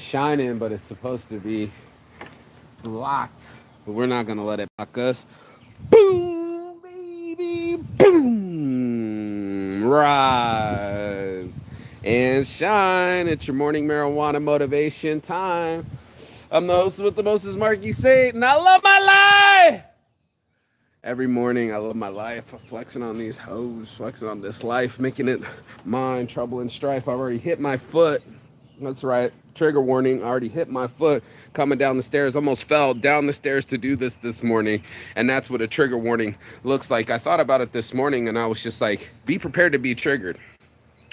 shining, but it's supposed to be blocked. But we're not gonna let it block us. Boom, baby, boom. Rise and shine. It's your morning marijuana motivation time. I'm the host with the most is Marky Satan. I love my life. Every morning, I love my life. I'm flexing on these hoes, flexing on this life, making it mine, trouble and strife. I've already hit my foot. That's right. Trigger warning. I already hit my foot coming down the stairs. Almost fell down the stairs to do this morning. And that's what a trigger warning looks like. I thought about it this morning and I was just like, be prepared to be triggered.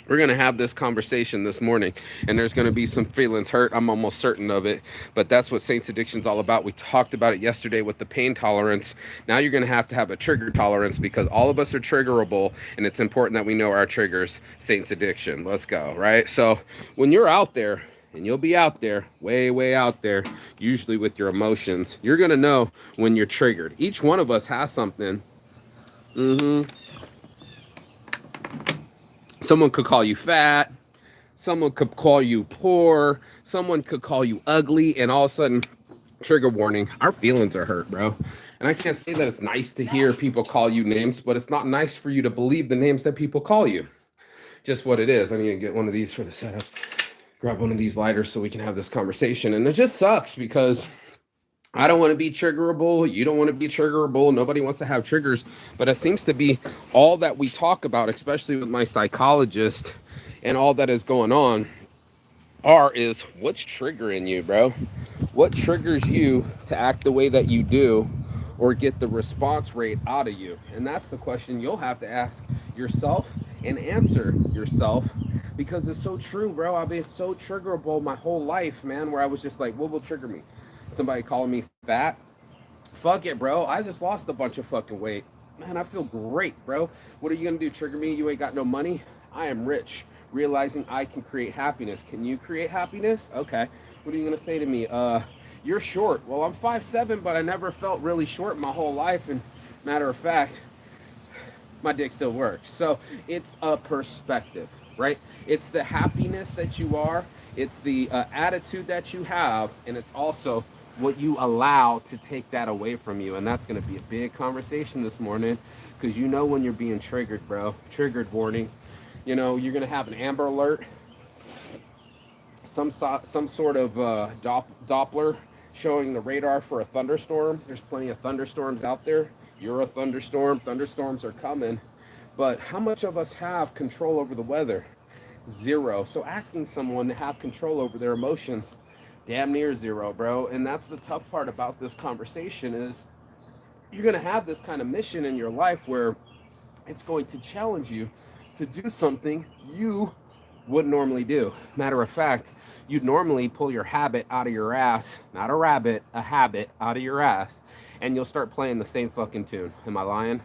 We're going to have this conversation this morning, and there's going to be some feelings hurt. I'm almost certain of it, but that's what Saints Addiction's all about. We talked about it yesterday with the pain tolerance. Now you're going to have a trigger tolerance because all of us are triggerable, and it's important that we know our triggers. Saints Addiction. Let's go, right? So when you're out there, and you'll be out there, way out there, usually with your emotions, you're going to know when you're triggered. Each one of us has something. Someone could call you fat. Someone could call you poor. Someone could call you ugly. And all of a sudden, trigger warning, our feelings are hurt, bro. And I can't say that it's nice to hear people call you names, but it's not nice for you to believe the names that people call you. Just what it is. I need to get one of these for the setup. Grab one of these lighters so we can have this conversation. And it just sucks because I don't want to be triggerable. You don't want to be triggerable. Nobody wants to have triggers. But it seems to be all that we talk about, especially with my psychologist and all that is going on, is what's triggering you, bro? What triggers you to act the way that you do or get the response rate out of you? And that's the question you'll have to ask yourself and answer yourself because it's so true, bro. I've been so triggerable my whole life, man, where I was just like, what will trigger me? Somebody calling me fat? Fuck it, bro. I just lost a bunch of fucking weight. Man, I feel great, bro. What are you gonna do? Trigger me? You ain't got no money? I am rich. Realizing I can create happiness. Can you create happiness? Okay. What are you gonna say to me? You're short. Well, I'm 5'7", but I never felt really short my whole life. And matter of fact, my dick still works. So it's a perspective, right? It's the happiness that you are. It's the attitude that you have. And it's also what you allow to take that away from you. And that's going to be a big conversation this morning because you know when you're being triggered, bro. Triggered warning. You know, you're going to have an Amber Alert, some sort of Doppler showing the radar for a thunderstorm. There's plenty of thunderstorms out there. You're a thunderstorm. Thunderstorms are coming. But how much of us have control over the weather? Zero. So asking someone to have control over their emotions, damn near zero, bro. And that's the tough part about this conversation is you're going to have this kind of mission in your life where it's going to challenge you to do something you wouldn't normally do. Matter of fact, you'd normally pull your habit out of your ass, not a rabbit, a habit out of your ass, and you'll start playing the same fucking tune. Am I lying?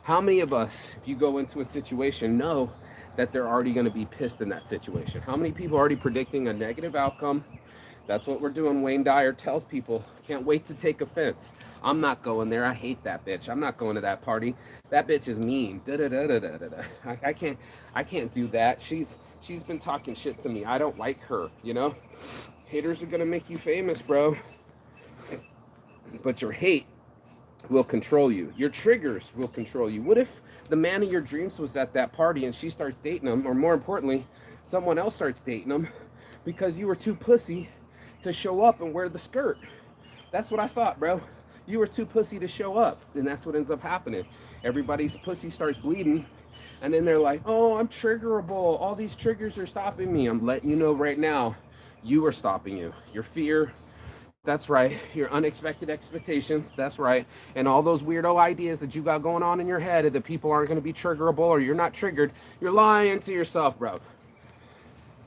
How many of us, if you go into a situation, know that they're already going to be pissed in that situation? How many people are already predicting a negative outcome? That's what we're doing. Wayne Dyer tells people, can't wait to take offense. I'm not going there. I hate that bitch. I'm not going to that party. That bitch is mean. Da da da da da da. I can't do that. She's been talking shit to me. I don't like her, you know? Haters are gonna make you famous, bro. But your hate will control you. Your triggers will control you. What if the man of your dreams was at that party and she starts dating him, or more importantly, someone else starts dating him because you were too pussy to show up and wear the skirt? That's what I thought, bro. You were too pussy to show up, and that's what ends up happening. Everybody's pussy starts bleeding, and then they're like, oh, I'm triggerable. All these triggers are stopping me. I'm letting you know right now, you are stopping you. Your fear, that's right. Your unexpected expectations, that's right. And all those weirdo ideas that you got going on in your head that people aren't going to be triggerable or you're not triggered, you're lying to yourself, bro.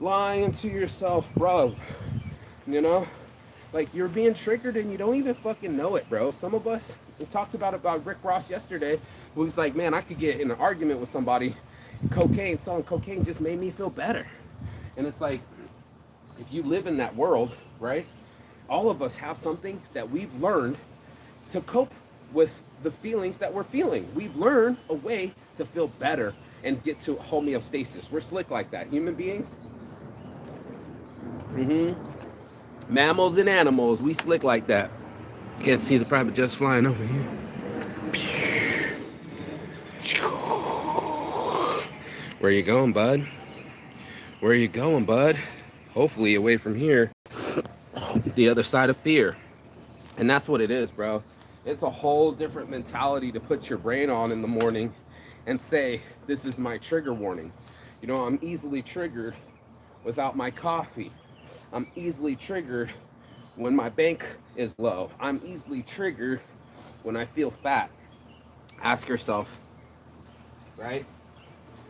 Lying to yourself, bro. You know? Like, you're being triggered and you don't even fucking know it, bro. Some of us, we talked about Rick Ross yesterday, who was like, man, I could get in an argument with somebody. Selling cocaine just made me feel better. And it's like, if you live in that world, right? All of us have something that we've learned to cope with the feelings that we're feeling. We've learned a way to feel better and get to homeostasis. We're slick like that. Human beings. Mammals and animals, we slick like that. Can't see the private jets flying over here. Where you going, bud? Where you going, bud? Hopefully away from here. The other side of fear. And that's what it is, bro. It's a whole different mentality to put your brain on in the morning and say, this is my trigger warning. You know, I'm easily triggered without my coffee. I'm easily triggered when my bank is low. I'm easily triggered when I feel fat. Ask yourself, right?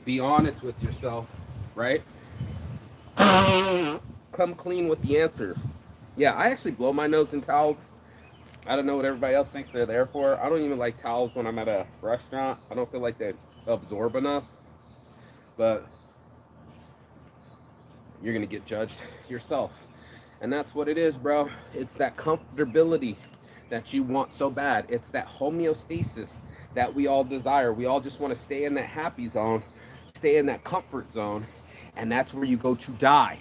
Be honest with yourself, right? Come clean with the answer. Yeah, I actually blow my nose in towels. I don't know what everybody else thinks they're there for. I don't even like towels when I'm at a restaurant. I don't feel like they absorb enough. But you're going to get judged yourself. And that's what it is, bro. It's that comfortability that you want so bad. It's that homeostasis that we all desire. We all just want to stay in that happy zone, stay in that comfort zone. And that's where you go to die.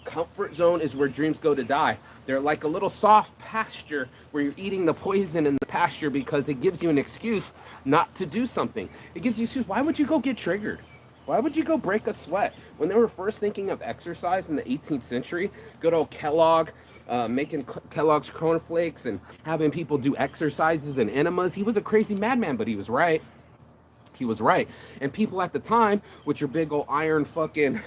Comfort zone is where dreams go to die. They're like a little soft pasture where you're eating the poison in the pasture because it gives you an excuse not to do something. It gives you an excuse. Why would you go get triggered? Why would you go break a sweat? When they were first thinking of exercise in the 18th century, good old Kellogg, making Kellogg's cornflakes and having people do exercises and enemas. He was a crazy madman, but he was right. He was right. And people at the time, with your big old iron fucking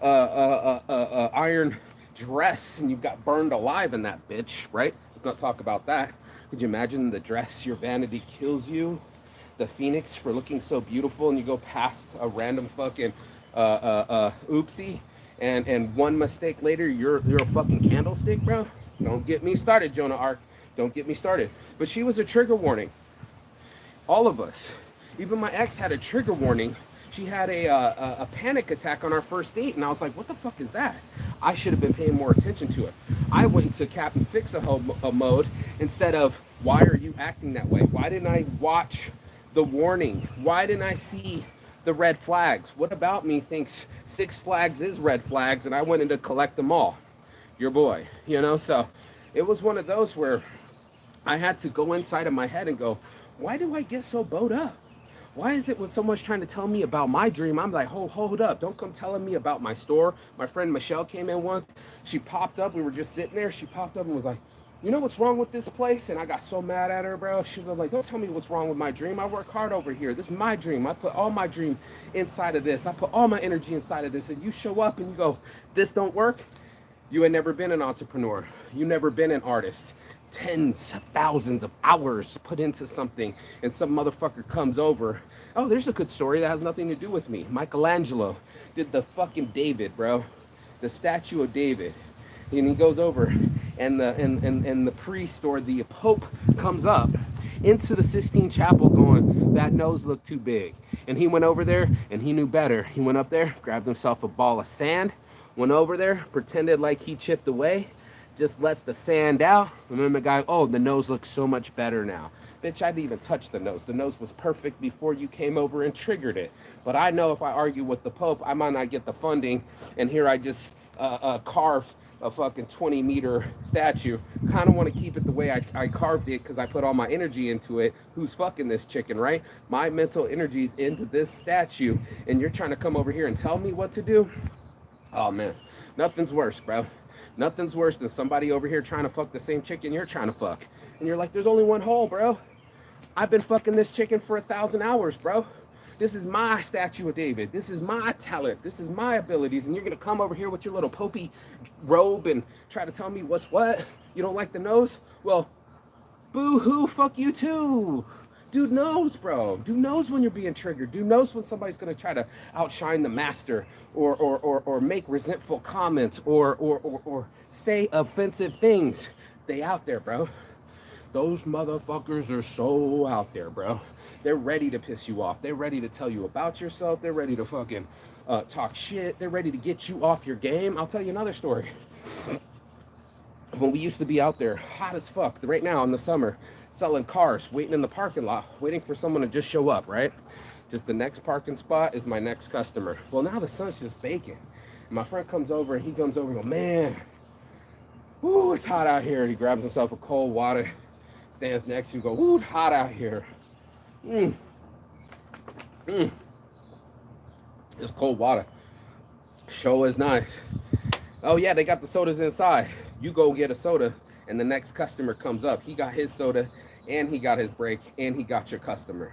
iron dress, and you got burned alive in that bitch, right? Let's not talk about that. Could you imagine the dress, your vanity kills you? The phoenix for looking so beautiful, and you go past a random fucking oopsie, and one mistake later, you're a fucking candlestick, bro. Don't get me started, Jonah Ark. Don't get me started. But she was a trigger warning. All of us. Even my ex had a trigger warning. She had a panic attack on our first date, and I was like, what the fuck is that? I should have been paying more attention to it. I went to Captain Fix-a-Ho mode instead of, why are you acting that way? Why didn't I watch the warning? Why didn't I see the red flags? What about me thinks Six Flags is red flags, and I went in to collect them all? Your boy, you know? So it was one of those where I had to go inside of my head and go, why do I get so bowed up? Why is it when someone's trying to tell me about my dream, I'm like, hold up, don't come telling me about my store. My friend Michelle came in once. She popped up. We were just sitting there. She popped up and was like, you know what's wrong with this place? And I got so mad at her, bro. She was like, don't tell me what's wrong with my dream. I work hard over here. This is my dream. I put all my dream inside of this. I put all my energy inside of this. And you show up and you go, this don't work. You had never been an entrepreneur. You never been an artist. Tens of thousands of hours put into something, and some motherfucker comes over. Oh, there's a good story that has nothing to do with me. Michelangelo did the fucking David, bro. The statue of David. And he goes over, and the priest or the pope comes up into the Sistine Chapel going, that nose looked too big. And he went over there, and he knew better. He went up there, grabbed himself a ball of sand, went over there, pretended like he chipped away, just let the sand out. And then the guy, oh, the nose looks so much better now. Bitch, I didn't even touch the nose. The nose was perfect before you came over and triggered it. But I know if I argue with the Pope, I might not get the funding. And here I just carved a fucking 20-meter statue. Kind of want to keep it the way I carved it because I put all my energy into it. Who's fucking this chicken, right? My mental energy's into this statue. And you're trying to come over here and tell me what to do? Oh, man. Nothing's worse, bro. Nothing's worse than somebody over here trying to fuck the same chicken you're trying to fuck. And you're like, there's only one hole, bro. I've been fucking this chicken for 1,000 hours, bro. This is my statue of David. This is my talent. This is my abilities. And you're going to come over here with your little popey robe and try to tell me what's what? You don't like the nose? Well, boo-hoo, fuck you too. Dude knows, bro. Dude knows when you're being triggered. Dude knows when somebody's going to try to outshine the master or make resentful comments or say offensive things. They out there, bro. Those motherfuckers are so out there, bro. They're ready to piss you off. They're ready to tell you about yourself. They're ready to fucking talk shit. They're ready to get you off your game. I'll tell you another story. When we used to be out there, hot as fuck, right now in the summer, selling cars, waiting in the parking lot, waiting for someone to just show up, right? Just the next parking spot is my next customer. Well, now the sun's just baking. And my friend comes over and he comes over and goes, man, ooh, it's hot out here. He grabs himself a cold water, stands next to you, go, ooh, hot out here. It's cold water. Show is nice. Oh yeah, they got the sodas inside. You go get a soda, and the next customer comes up. He got his soda, and he got his break, and he got your customer.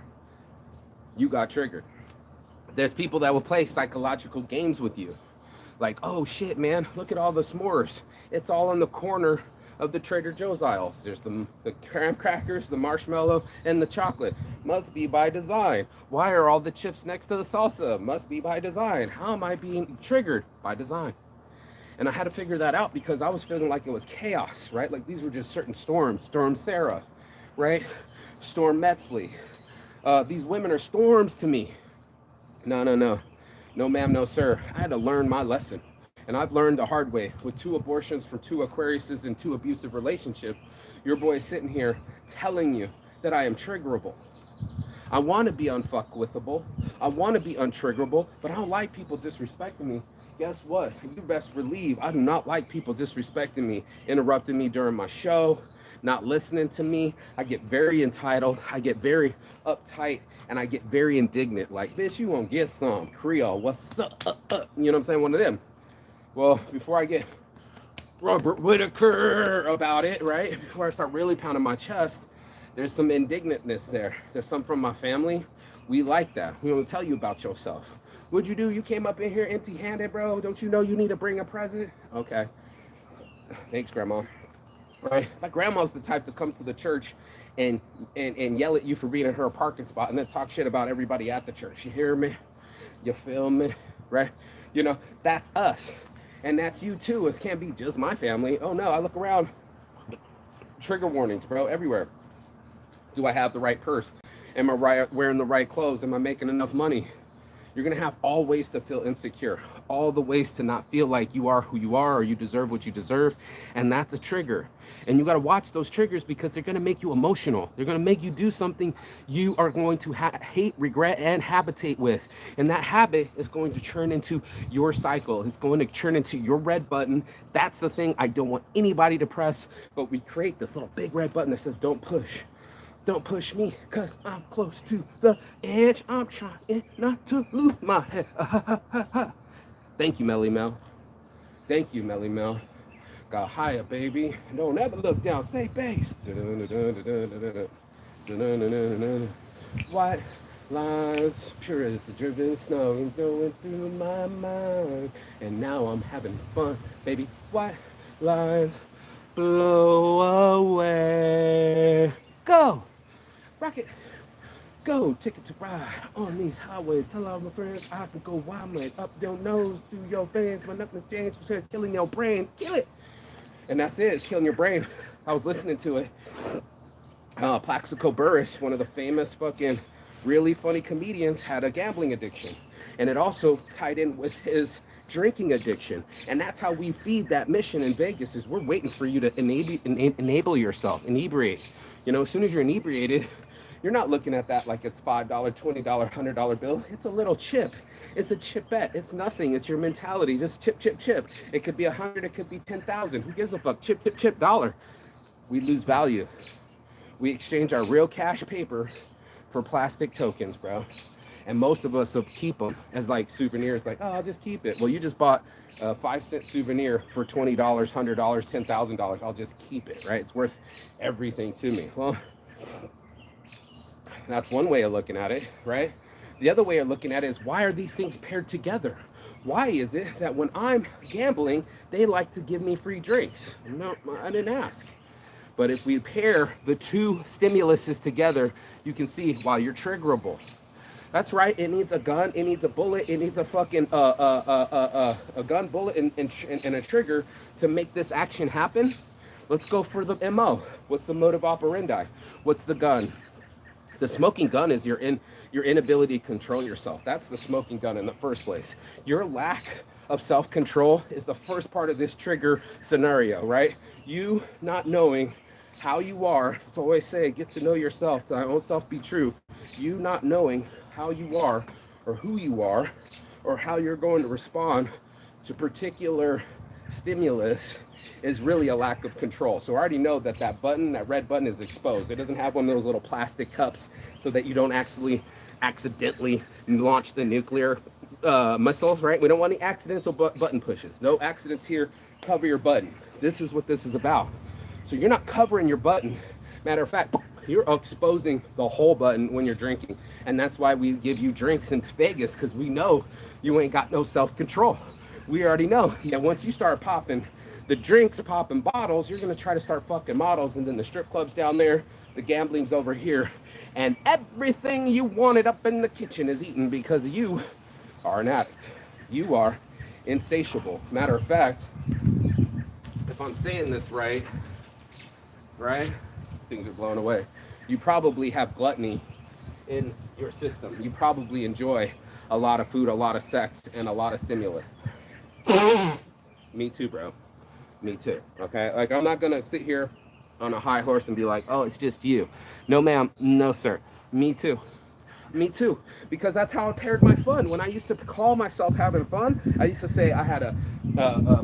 You got triggered. There's people that will play psychological games with you. Like, oh shit, man, look at all the s'mores. It's all in the corner of the Trader Joe's aisles. There's the graham crackers, the marshmallow, and the chocolate. Must be by design. Why are all the chips next to the salsa? Must be by design. How am I being triggered? By design. And I had to figure that out because I was feeling like it was chaos, right? Like these were just certain storms. Storm Sarah, right? Storm Metzley. These women are storms to me. No, no, no. No, ma'am, no, sir. I had to learn my lesson. And I've learned the hard way. With 2 abortions from 2 Aquariuses and 2 abusive relationships, your boy is sitting here telling you that I am triggerable. I want to be unfuckwithable. I want to be untriggerable, but I don't like people disrespecting me. Guess what? You best believe I do not like people disrespecting me, interrupting me during my show, not listening to me. I get very entitled. I get very uptight, and I get very indignant. Like, bitch, you won't get some. Creole, what's up? You know what I'm saying? One of them. Well, before I get Robert Whitaker about it, right? Before I start really pounding my chest, there's some indignantness there. There's some from my family. We like that. We don't tell you about yourself. What'd you do? You came up in here empty-handed, bro. Don't you know you need to bring a present? Okay. Thanks, Grandma. Right? My grandma's the type to come to the church and yell at you for being in her parking spot and then talk shit about everybody at the church. You hear me? You feel me? Right? You know, that's us. And that's you too. It can't be just my family. Oh no, I look around. Trigger warnings, bro, everywhere. Do I have the right purse? Am I wearing the right clothes? Am I making enough money? You're going to have all ways to feel insecure, all the ways to not feel like you are who you are or you deserve what you deserve. And that's a trigger. And you got to watch those triggers because they're going to make you emotional. They're going to make you do something you are going to hate, regret, and habitate with. And that habit is going to turn into your cycle. It's going to turn into your red button. That's the thing I don't want anybody to press. But we create this little big red button that says, don't push. Don't push me, cause I'm close to the edge. I'm trying not to lose my head. Thank you, Melly Mel. Thank you, Melly Mel. Got higher, baby. Don't ever look down. Say bass. White lines, pure as the driven snow, going through my mind. And now I'm having fun, baby. White lines blow away. Go. Rocket, go, ticket to ride on these highways. Tell all my friends I can go wild, man. Up your nose, through your veins. When nothing changed, was killing your brain. Kill it. And that's it, it's killing your brain. I was listening to it. Plaxico Burress, one of the famous fucking really funny comedians, had a gambling addiction. And it also tied in with his drinking addiction. And that's how we feed that mission in Vegas is we're waiting for you to enable yourself, inebriate. You know, as soon as you're inebriated, you're not looking at that like it's $5, $20, $100 bill. It's a little chip. It's a chipette. It's nothing. It's your mentality. Just chip, chip, chip. It could be 100. It could be 10,000. Who gives a fuck? Chip, chip, chip, dollar. We lose value. We exchange our real cash paper for plastic tokens, bro. And most of us will keep them as like souvenirs. Like, oh, I'll just keep it. Well, you just bought a 5-cent souvenir for $20, $100, $10,000. I'll just keep it, right? It's worth everything to me. Well, that's one way of looking at it, right? The other way of looking at it is why are these things paired together? Why is it that when I'm gambling, they like to give me free drinks? No, I didn't ask. But if we pair the 2 stimuluses together, you can see, wow, you're triggerable. That's right. It needs a gun. It needs a bullet. It needs a fucking a gun, bullet, and a trigger to make this action happen. Let's go for the MO. What's the modus operandi? What's the gun? The smoking gun is your inability to control yourself. That's the smoking gun in the first place. Your lack of self-control is the first part of this trigger scenario, right? You not knowing how you are. It's always say, get to know yourself. To thy own self be true. You not knowing how you are or who you are or how you're going to respond to particular stimulus is really a lack of control. So I already know that that button, that red button, is exposed. It doesn't have one of those little plastic cups so that you don't actually accidentally launch the nuclear missiles, right? We don't want any accidental button pushes. No accidents here. Cover your button. This is what this is about. So you're not covering your button. Matter of fact, you're exposing the whole button when you're drinking. And that's why we give you drinks in Vegas, because we know you ain't got no self-control. We already know that once you start popping the drinks, popping bottles, you're gonna try to start fucking models, and then the strip club's down there, the gambling's over here, and everything you wanted up in the kitchen is eaten because you are an addict. You are insatiable. Matter of fact, if I'm saying this right, things are blown away. You probably have gluttony in your system. You probably enjoy a lot of food, a lot of sex, and a lot of stimulus. Me too, bro. Me too. Okay? Like, I'm not gonna sit here on a high horse and be like, oh, it's just you. No, ma'am. No, sir. Me too. Me too. Because that's how I paired my fun. When I used to call myself having fun, I used to say I had a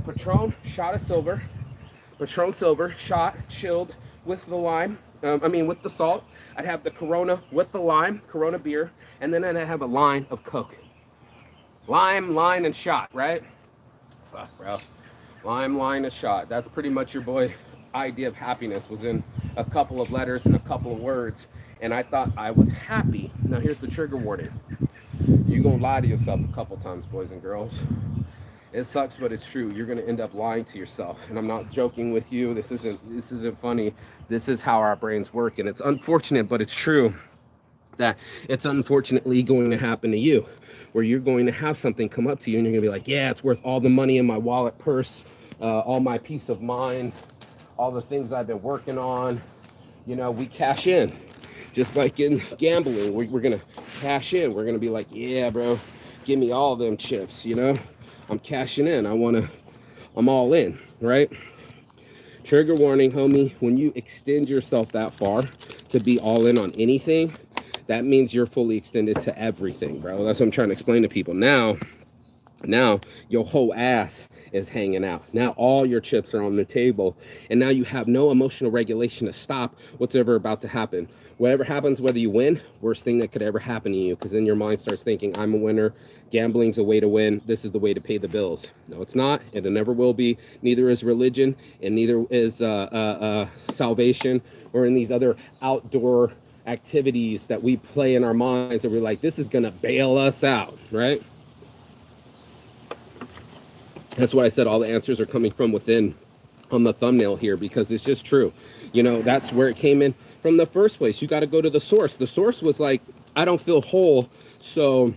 Patron shot of silver, Patron silver shot, chilled with the lime. With the salt. I'd have the Corona with the lime, Corona beer, and then I'd have a line of Coke. Lime, line, and shot, right? Fuck, bro. Lime, line, and shot. That's pretty much your boy idea of happiness, was in a couple of letters and a couple of words, and I thought I was happy. Now here's the trigger warning. You're gonna lie to yourself a couple times, boys and girls. It sucks, but it's true. You're gonna end up lying to yourself, and I'm not joking with you. This isn't funny. This is how our brains work, and it's unfortunate, but it's true that it's unfortunately going to happen to you, where you're going to have something come up to you and you're gonna be like, yeah, it's worth all the money in my wallet, purse, all my peace of mind, all the things I've been working on. You know, we cash in, just like in gambling. We're gonna cash in. We're gonna be like, yeah, bro, give me all them chips. You know, I'm cashing in. I'm all in, right? Trigger warning, homie. When you extend yourself that far to be all in on anything, that means you're fully extended to everything, bro. That's what I'm trying to explain to people. Now your whole ass is hanging out. Now all your chips are on the table, and now you have no emotional regulation to stop what's ever about to happen. Whatever happens, whether you win, worst thing that could ever happen to you, because then your mind starts thinking, I'm a winner. Gambling's a way to win. This is the way to pay the bills. No, it's not. It never will be. Neither is religion, and neither is salvation, or in these other outdoor activities that we play in our minds that we're like, this is gonna bail us out, right? That's why I said all the answers are coming from within on the thumbnail here, because it's just true. You know, that's where it came in from the first place. You got to go to the source. The source was like, I don't feel whole, so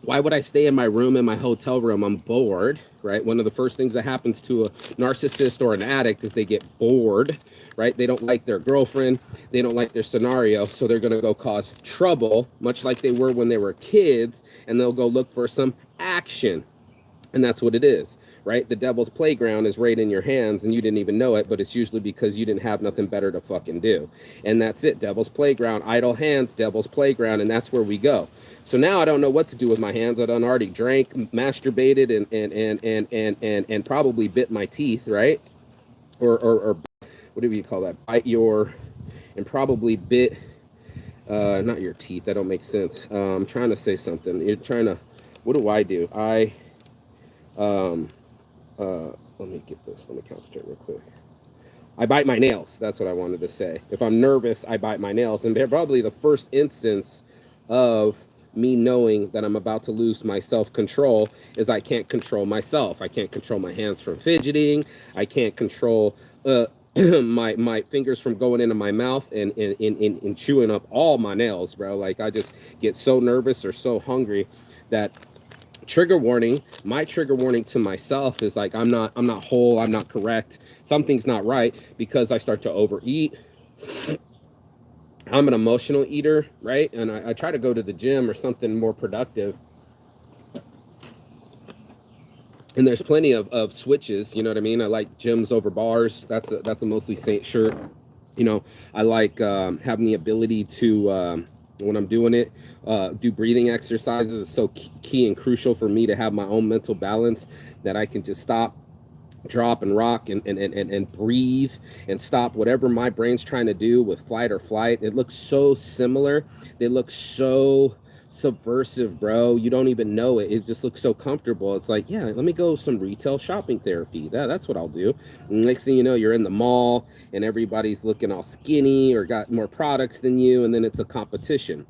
why would I stay in my room, in my hotel room? I'm bored, right? One of the first things that happens to a narcissist or an addict is they get bored, right? They don't like their girlfriend. They don't like their scenario. So they're going to go cause trouble, much like they were when they were kids, and they'll go look for some action. And that's what it is, right? The devil's playground is right in your hands, and you didn't even know it, but it's usually because you didn't have nothing better to fucking do. And that's it. Devil's playground, idle hands, devil's playground, and that's where we go. So now I don't know what to do with my hands. I done already drank, masturbated, and probably bit my teeth, right? Or what do you call that? Bite your, and probably bit, not your teeth. That don't make sense. I'm trying to say something. You're trying to, what do? Let me get this. Let me concentrate real quick. I bite my nails. That's what I wanted to say. If I'm nervous, I bite my nails. And they're probably the first instance of me knowing that I'm about to lose my self-control is I can't control myself. I can't control my hands from fidgeting. I can't control my fingers from going into my mouth and chewing up all my nails, bro. Like, I just get so nervous or so hungry that trigger warning, my trigger warning to myself is like, I'm not whole, I'm not correct, something's not right, because I start to overeat. I'm an emotional eater, right? And I try to go to the gym or something more productive. And there's plenty of switches, you know what I mean? I like gyms over bars. That's a mostly Saint shirt. You know, I like having the ability to when I'm doing it, do breathing exercises. Is so key and crucial for me to have my own mental balance, that I can just stop drop and rock and breathe and stop whatever my brain's trying to do with flight or flight. It looks so similar. They look so subversive, bro. You don't even know it. It just looks so comfortable. It's like, yeah, let me go some retail shopping therapy. That's what I'll do. And next thing you know, you're in the mall and everybody's looking all skinny or got more products than you, and then it's a competition.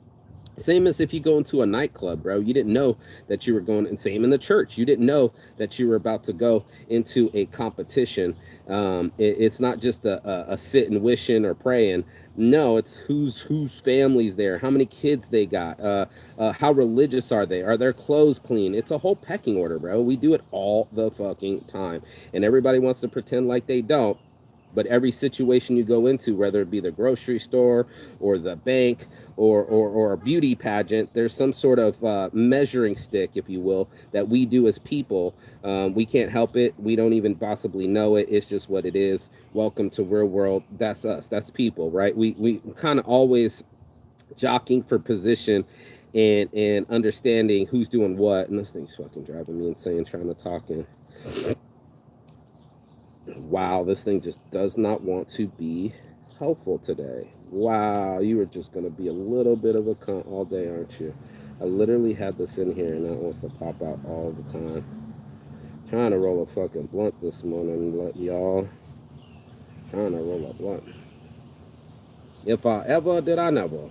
Same as if you go into a nightclub, bro. You didn't know that you were going, and same in the church. You didn't know that you were about to go into a competition. It's not just a sit and wishing or praying. No, it's whose family's there, how many kids they got, how religious are they, are their clothes clean. It's a whole pecking order, bro. We do it all the fucking time, and everybody wants to pretend like they don't. But every situation you go into, whether it be the grocery store or the bank or a beauty pageant, there's some sort of measuring stick, if you will, that we do as people. We can't help it. We don't even possibly know it. It's just what it is. Welcome to real world. That's us. That's people, right? We kind of always jockeying for position and understanding who's doing what. And this thing's fucking driving me insane trying to talk in. Wow, this thing just does not want to be helpful today. Wow, you are just going to be a little bit of a cunt all day, aren't you? I literally had this in here and that wants to pop out all the time. Trying to roll a fucking blunt this morning, y'all. Trying to roll a blunt. If I ever did, I never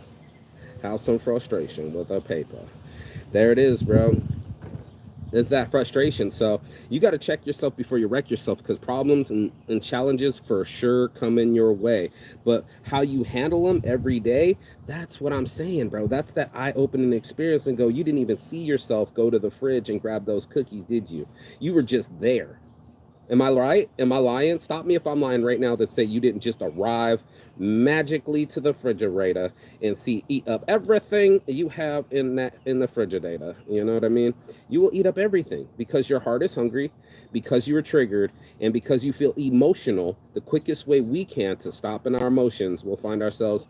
have some frustration with a paper. There it is, bro. It's that frustration. So you got to check yourself before you wreck yourself, because problems and challenges for sure come in your way. But how you handle them every day, that's what I'm saying, bro. That's that eye-opening experience, and go, you didn't even see yourself go to the fridge and grab those cookies, did you? You were just there. Am I right? Am I lying? Stop me if I'm lying right now to say you didn't just arrive magically to the refrigerator and eat up everything you have in the refrigerator. You know what I mean? You will eat up everything because your heart is hungry, because you were triggered, and because you feel emotional. The quickest way we can to stop in our emotions, we'll find ourselves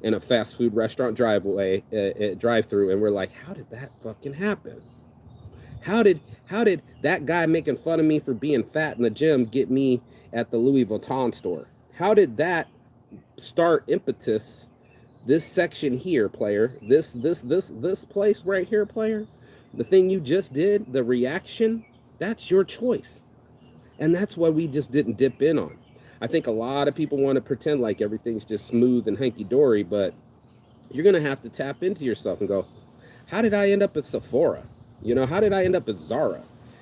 in a fast food restaurant drive-through, and we're like, how did that fucking happen? How did that guy making fun of me for being fat in the gym get me at the Louis Vuitton store? How did that start impetus? This section here, player. This place right here, player. The thing you just did, the reaction, that's your choice. And that's what we just didn't dip in on. I think a lot of people want to pretend like everything's just smooth and hanky-dory, but you're going to have to tap into yourself and go, how did I end up at Sephora? You know, how did I end up at Zara?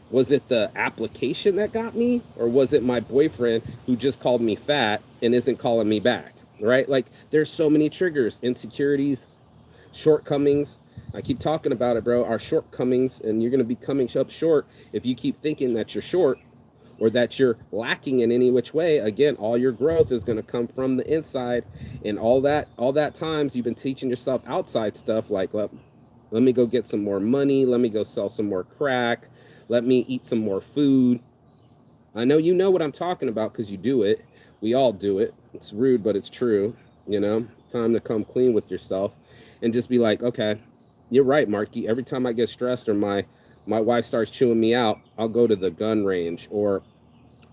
Was it the application that got me? Or was it my boyfriend who just called me fat and isn't calling me back? Right? Like, there's so many triggers, insecurities, shortcomings. I keep talking about it, bro. Our shortcomings, and you're going to be coming up short if you keep thinking that you're short or that you're lacking in any which way. Again, all your growth is going to come from the inside, and all that times you've been teaching yourself outside stuff like, let me go get some more money. Let me go sell some more crack. Let me eat some more food. I know you know what I'm talking about because you do it. We all do it. It's rude, but it's true. You know, time to come clean with yourself and just be like, okay, you're right, Marky. Every time I get stressed or my wife starts chewing me out, I'll go to the gun range, or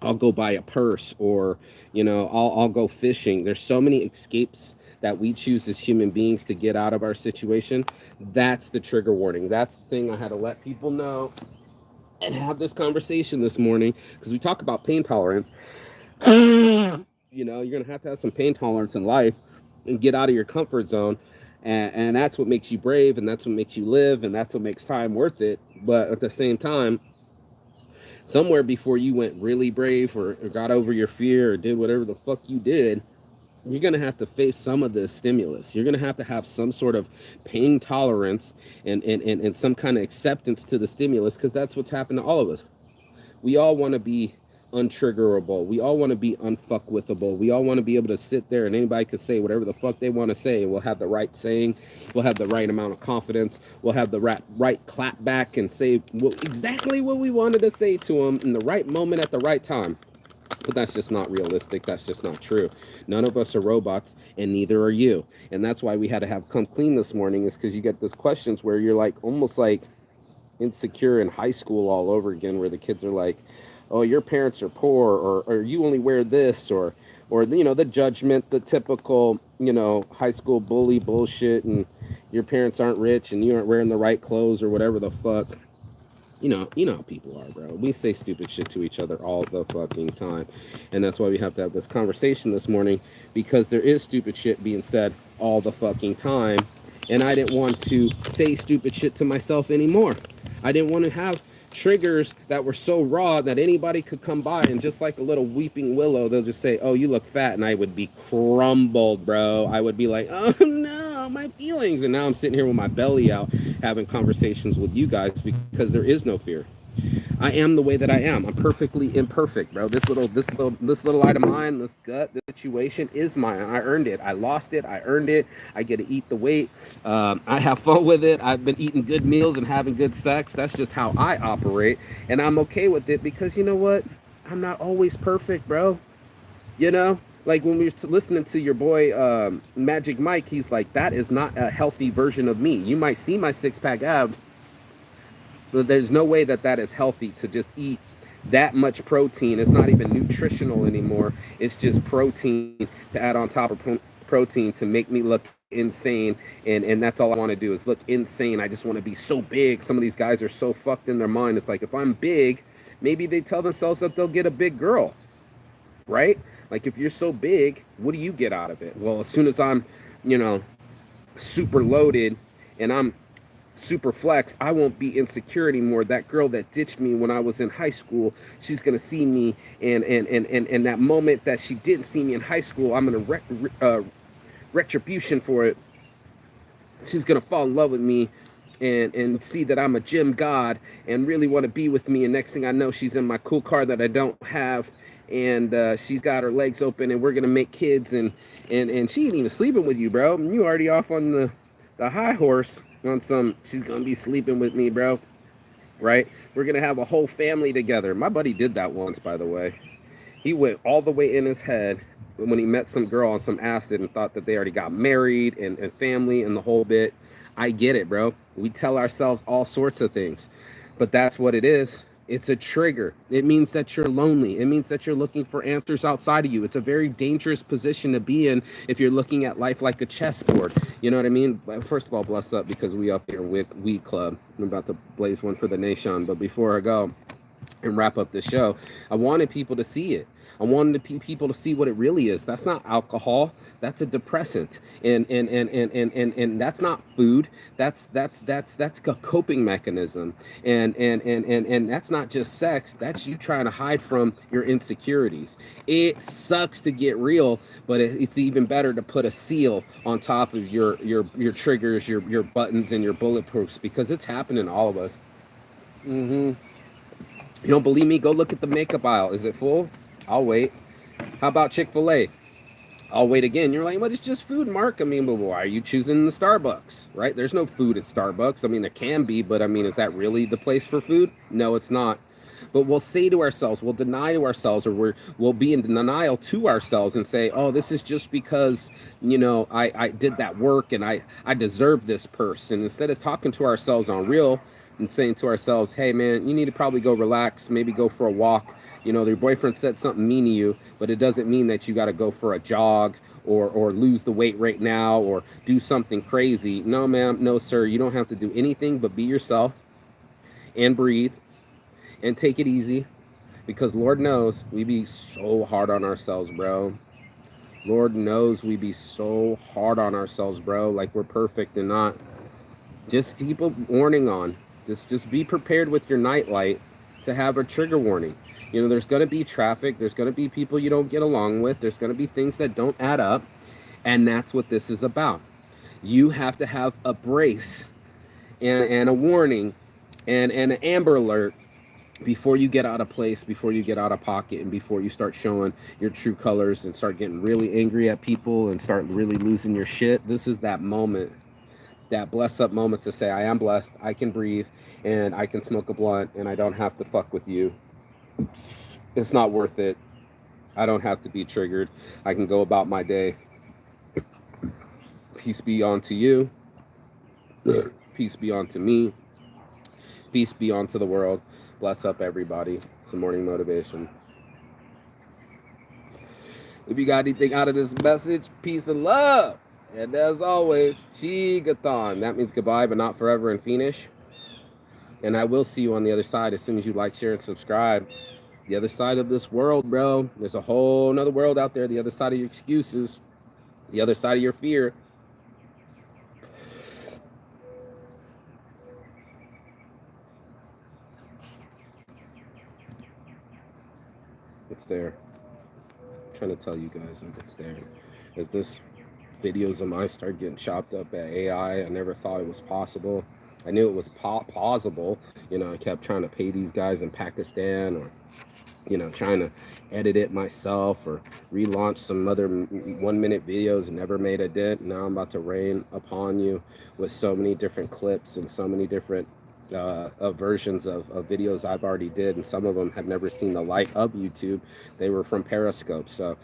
I'll go buy a purse, or, you know, I'll go fishing. There's so many escapes that we choose as human beings to get out of our situation. That's the trigger warning. That's the thing I had to let people know and have this conversation this morning, because we talk about pain tolerance. You know, you're gonna have to have some pain tolerance in life and get out of your comfort zone, and that's what makes you brave, and that's what makes you live, and that's what makes time worth it. But at the same time, somewhere before you went really brave or got over your fear or did whatever the fuck you did, you're going to have to face some of the stimulus. You're going to have some sort of pain tolerance and some kind of acceptance to the stimulus, because that's what's happened to all of us. We all want to be untriggerable. We all want to be unfuckwithable. We all want to be able to sit there and anybody can say whatever the fuck they want to say, and we'll have the right saying. We'll have the right amount of confidence. We'll have the right clap back and say exactly what we wanted to say to them in the right moment at the right time. But that's just not realistic. That's just not true. None of us are robots, and neither are you. And that's why we had to have come clean this morning, is because you get these questions where you're like almost like insecure in high school all over again, where the kids are like, oh, your parents are poor, or you only wear this, or you know, the judgment, the typical, you know, high school bully bullshit, and your parents aren't rich and you aren't wearing the right clothes or whatever the fuck. You know how people are, bro. We say stupid shit to each other all the fucking time. And that's why we have to have this conversation this morning, because there is stupid shit being said all the fucking time. And I didn't want to say stupid shit to myself anymore. I didn't want to have triggers that were so raw that anybody could come by and just like a little weeping willow, they'll just say, "Oh, you look fat," and I would be crumbled, bro. I would be like, "Oh no, my feelings." And now I'm sitting here with my belly out having conversations with you guys because there is no fear. I am the way that I am. I'm perfectly imperfect, bro. This little light of mine, this gut, this situation is mine. I earned it. I lost it. I earned it. I get to eat the weight. I have fun with it. I've been eating good meals and having good sex. That's just how I operate, and I'm okay with it because you know what? I'm not always perfect, bro. You know, like when we were listening to your boy Magic Mike, he's like, that is not a healthy version of me. You might see my six-pack abs, but there's no way that that is healthy to just eat that much protein. It's not even nutritional anymore. It's just protein to add on top of protein to make me look insane. And that's all I want to do is look insane. I just want to be so big. Some of these guys are so fucked in their mind. It's like, if I'm big, maybe they tell themselves that they'll get a big girl, right? Like, if you're so big, what do you get out of it? Well, as soon as I'm, you know, super loaded and I'm super flexed, I won't be insecure anymore. That girl that ditched me when I was in high school, she's gonna see me, and that moment that she didn't see me in high school, I'm gonna retribution for it. She's gonna fall in love with me and see that I'm a gym god and really want to be with me. And next thing I know, she's in my cool car that I don't have, and she's got her legs open, and we're gonna make kids, and she ain't even sleeping with you, bro. You already off on the high horse on some. She's gonna be sleeping with me, bro. Right? We're gonna have a whole family together. My buddy did that once, by the way. He went all the way in his head when he met some girl on some acid and thought that they already got married and family and the whole bit. I get it, bro. We tell ourselves all sorts of things, but that's what it is. It's a trigger. It means that you're lonely. It means that you're looking for answers outside of you. It's a very dangerous position to be in if you're looking at life like a chessboard. You know what I mean? First of all, bless up, because we up here with Weed Club. I'm about to blaze one for the nation. But before I go and wrap up the show, I wanted people to see it. I wanted people to see what it really is. That's not alcohol. That's a depressant, and that's not food. That's a coping mechanism, and that's not just sex. That's you trying to hide from your insecurities. It sucks to get real, but it's even better to put a seal on top of your triggers, your buttons, and your bulletproofs, because it's happening to all of us. You don't believe me? Go look at the makeup aisle. Is it full? I'll wait. How about Chick-fil-A? I'll wait again. You're like, but it's just food, Mark. I mean, but why are you choosing the Starbucks, right? There's no food at Starbucks. I mean, there can be, but I mean, is that really the place for food? No, it's not. But we'll say to ourselves, we'll deny to ourselves, or we'll be in denial to ourselves and say, oh, this is just because, you know, I did that work and I deserve this person. Instead of talking to ourselves on real and saying to ourselves, hey, man, you need to probably go relax, maybe go for a walk. You know, your boyfriend said something mean to you, but it doesn't mean that you got to go for a jog or lose the weight right now or do something crazy. No, ma'am. No, sir. You don't have to do anything but be yourself and breathe and take it easy, because Lord knows we be so hard on ourselves, bro. Lord knows we be so hard on ourselves, bro. Like we're perfect and not. Just keep a warning on. Just be prepared with your nightlight to have a trigger warning. You know, there's going to be traffic. There's going to be people you don't get along with. There's going to be things that don't add up. And that's what this is about. You have to have a brace and a warning and an amber alert before you get out of place, before you get out of pocket, and before you start showing your true colors and start getting really angry at people and start really losing your shit. This is that moment, that bless up moment to say, I am blessed, I can breathe, and I can smoke a blunt, and I don't have to fuck with you. It's not worth it. I don't have to be triggered. I can go about my day. Peace be unto you. Peace be unto me. Peace be unto the world. Bless up, everybody. some morning motivation. If you got anything out of this message, peace and love. And as always, Chigathon. That means goodbye, but not forever in Phoenix. And I will see you on the other side as soon as you like, share, and subscribe. The other side of this world, bro. There's a whole nother world out there. The other side of your excuses. The other side of your fear. It's there. I'm trying to tell you guys if it's there. As this videos of mine start getting chopped up at AI, I never thought it was possible. I knew it was plausible. You know, I kept trying to pay these guys in Pakistan, or, you know, trying to edit it myself or relaunch some other 1 minute videos and never made a dent. Now I'm about to rain upon you with so many different clips and so many different versions of videos I've already did, and some of them have never seen the light of YouTube. They were from Periscope. So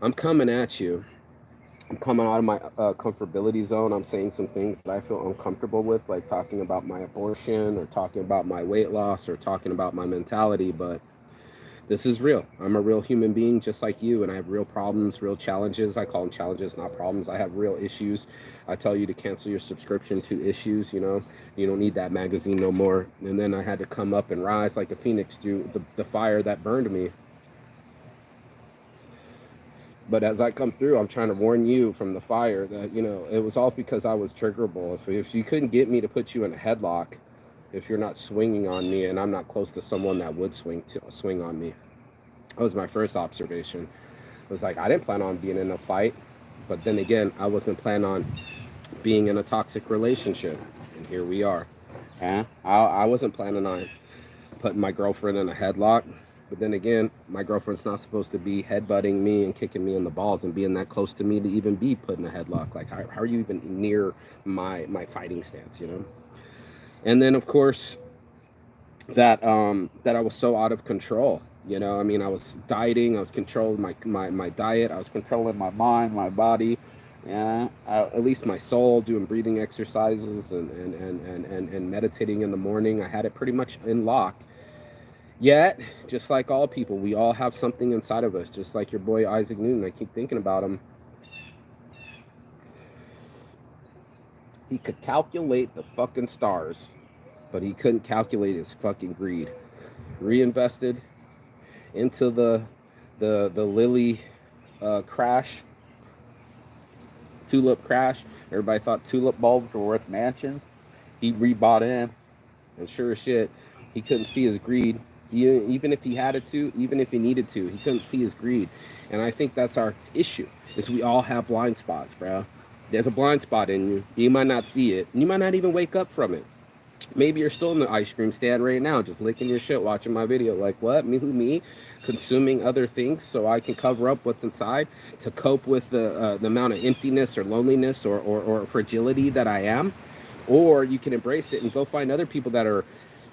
I'm coming at you. I'm coming out of my comfortability zone. I'm saying some things that I feel uncomfortable with, like talking about my abortion or talking about my weight loss or talking about my mentality, but this is real. I'm a real human being just like you, and I have real problems, real challenges. I call them challenges, not problems. I have real issues. I tell you to cancel your subscription to Issues, you know. You don't need that magazine no more. And then I had to come up and rise like a phoenix through the fire that burned me. But as I come through, I'm trying to warn you from the fire that, you know, it was all because I was triggerable. If you couldn't get me to put you in a headlock, if you're not swinging on me, and I'm not close to someone that would swing on me. That was my first observation. It was like, I didn't plan on being in a fight, but then again, I wasn't planning on being in a toxic relationship, and here we are. I wasn't planning on putting my girlfriend in a headlock, but then again, my girlfriend's not supposed to be headbutting me and kicking me in the balls and being that close to me to even be put in a headlock. Like, how are you even near my fighting stance, you know? And then, of course, that I was so out of control. You know, I mean, I was dieting, I was controlling my diet, I was controlling my mind, my body, at least my soul, doing breathing exercises and meditating in the morning. I had it pretty much in lock. Yet, just like all people, we all have something inside of us, just like your boy Isaac Newton. I keep thinking about him. He could calculate the fucking stars, but he couldn't calculate his fucking greed. Reinvested into the lily crash, tulip crash. Everybody thought tulip bulbs were worth mansions. He rebought in, and sure as shit, he couldn't see his greed. Even if he had it to, even if he needed to, he couldn't see his greed. And I think that's our issue, is we all have blind spots, bro. There's a blind spot in you. You might not see it. You might not even wake up from it. Maybe you're still in the ice cream stand right now, just licking your shit, watching my video. Like, what? Me? Consuming other things so I can cover up what's inside to cope with the amount of emptiness or loneliness or fragility that I am? Or you can embrace it and go find other people that are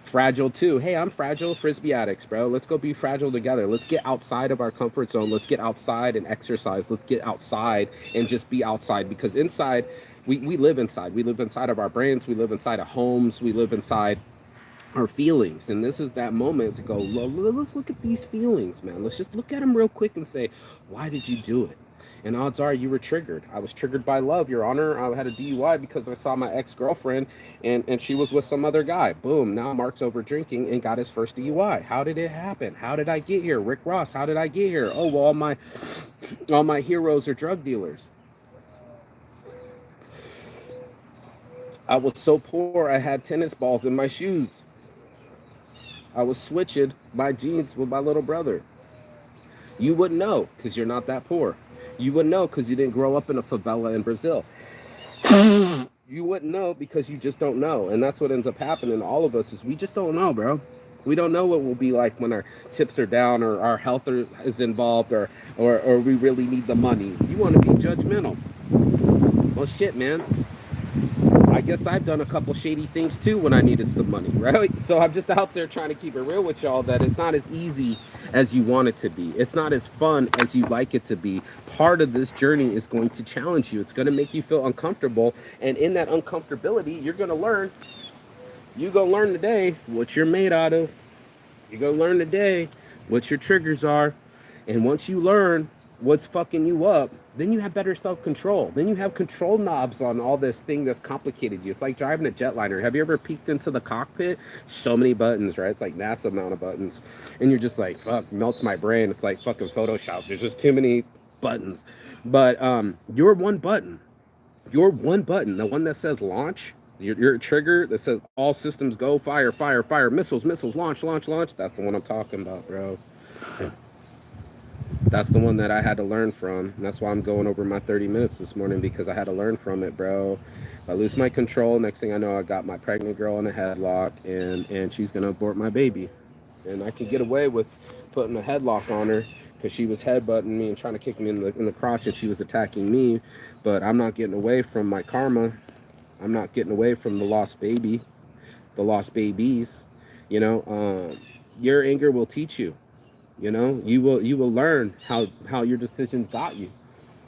fragile too. Hey, I'm fragile. Frisbee addicts, bro. Let's go be fragile together. Let's get outside of our comfort zone. Let's get outside and exercise. Let's get outside and just be outside, because inside, we live inside. We live inside of our brains. We live inside of homes. We live inside our feelings. And this is that moment to go, let's look at these feelings, man. Let's just look at them real quick and say, why did you do it? And odds are you were triggered. I was triggered by love, Your Honor. I had a DUI because I saw my ex-girlfriend and she was with some other guy. Boom. Now Mark's over drinking and got his first DUI. How did it happen? How did I get here? Rick Ross, how did I get here? Oh, well, all my heroes are drug dealers. I was so poor, I had tennis balls in my shoes. I was switching my jeans with my little brother. You wouldn't know because you're not that poor. You wouldn't know because you didn't grow up in a favela in Brazil. You wouldn't know because you just don't know. And that's what ends up happening to all of us, is we just don't know, bro. We don't know what we'll be like when our chips are down or our health is involved or we really need the money. You want to be judgmental. Well, shit, man. I guess I've done a couple shady things too when I needed some money, right? So I'm just out there trying to keep it real with y'all that it's not as easy as you want it to be. It's not as fun as you like it to be. Part of this journey is going to challenge you. It's going to make you feel uncomfortable. And in that uncomfortability, you're going to learn today what you're made out of. You're going to learn today what your triggers are, and once you learn what's fucking you up, then you have better self control. Then you have control knobs on all this thing that's complicated you. It's like driving a jetliner. Have you ever peeked into the cockpit? So many buttons, right? It's like NASA amount of buttons, and you're just like, fuck, melts my brain. It's like fucking Photoshop. There's just too many buttons. But your one button, the one that says launch, your trigger that says all systems go, fire, fire, fire, missiles, missiles, launch, launch, launch. That's the one I'm talking about, bro. That's the one that I had to learn from. And that's why I'm going over my 30 minutes this morning, because I had to learn from it, bro. If I lose my control, next thing I know, I got my pregnant girl in a headlock, and she's gonna abort my baby. And I could get away with putting a headlock on her because she was headbutting me and trying to kick me in the crotch, and she was attacking me. But I'm not getting away from my karma. I'm not getting away from the lost baby, the lost babies. You know, your anger will teach you. You know, you will learn how your decisions got you,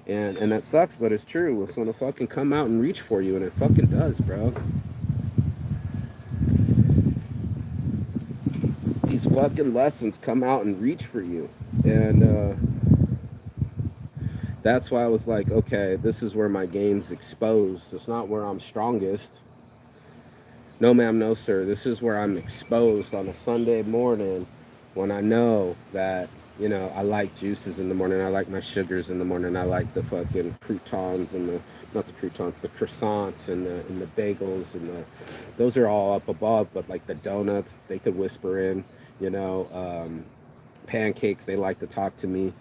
and that sucks, but it's true. It's gonna fucking come out and reach for you, and it fucking does, bro. These fucking lessons come out and reach for you, and that's why I was like, okay, this is where my game's exposed. It's not where I'm strongest. No, ma'am, no, sir. This is where I'm exposed on a Sunday morning when I know that, I like juices in the morning. I like my sugars in the morning. I like the fucking croutons and not the croutons, the croissants and the bagels those are all up above, but like the donuts, they could whisper in, you know, pancakes, they like to talk to me,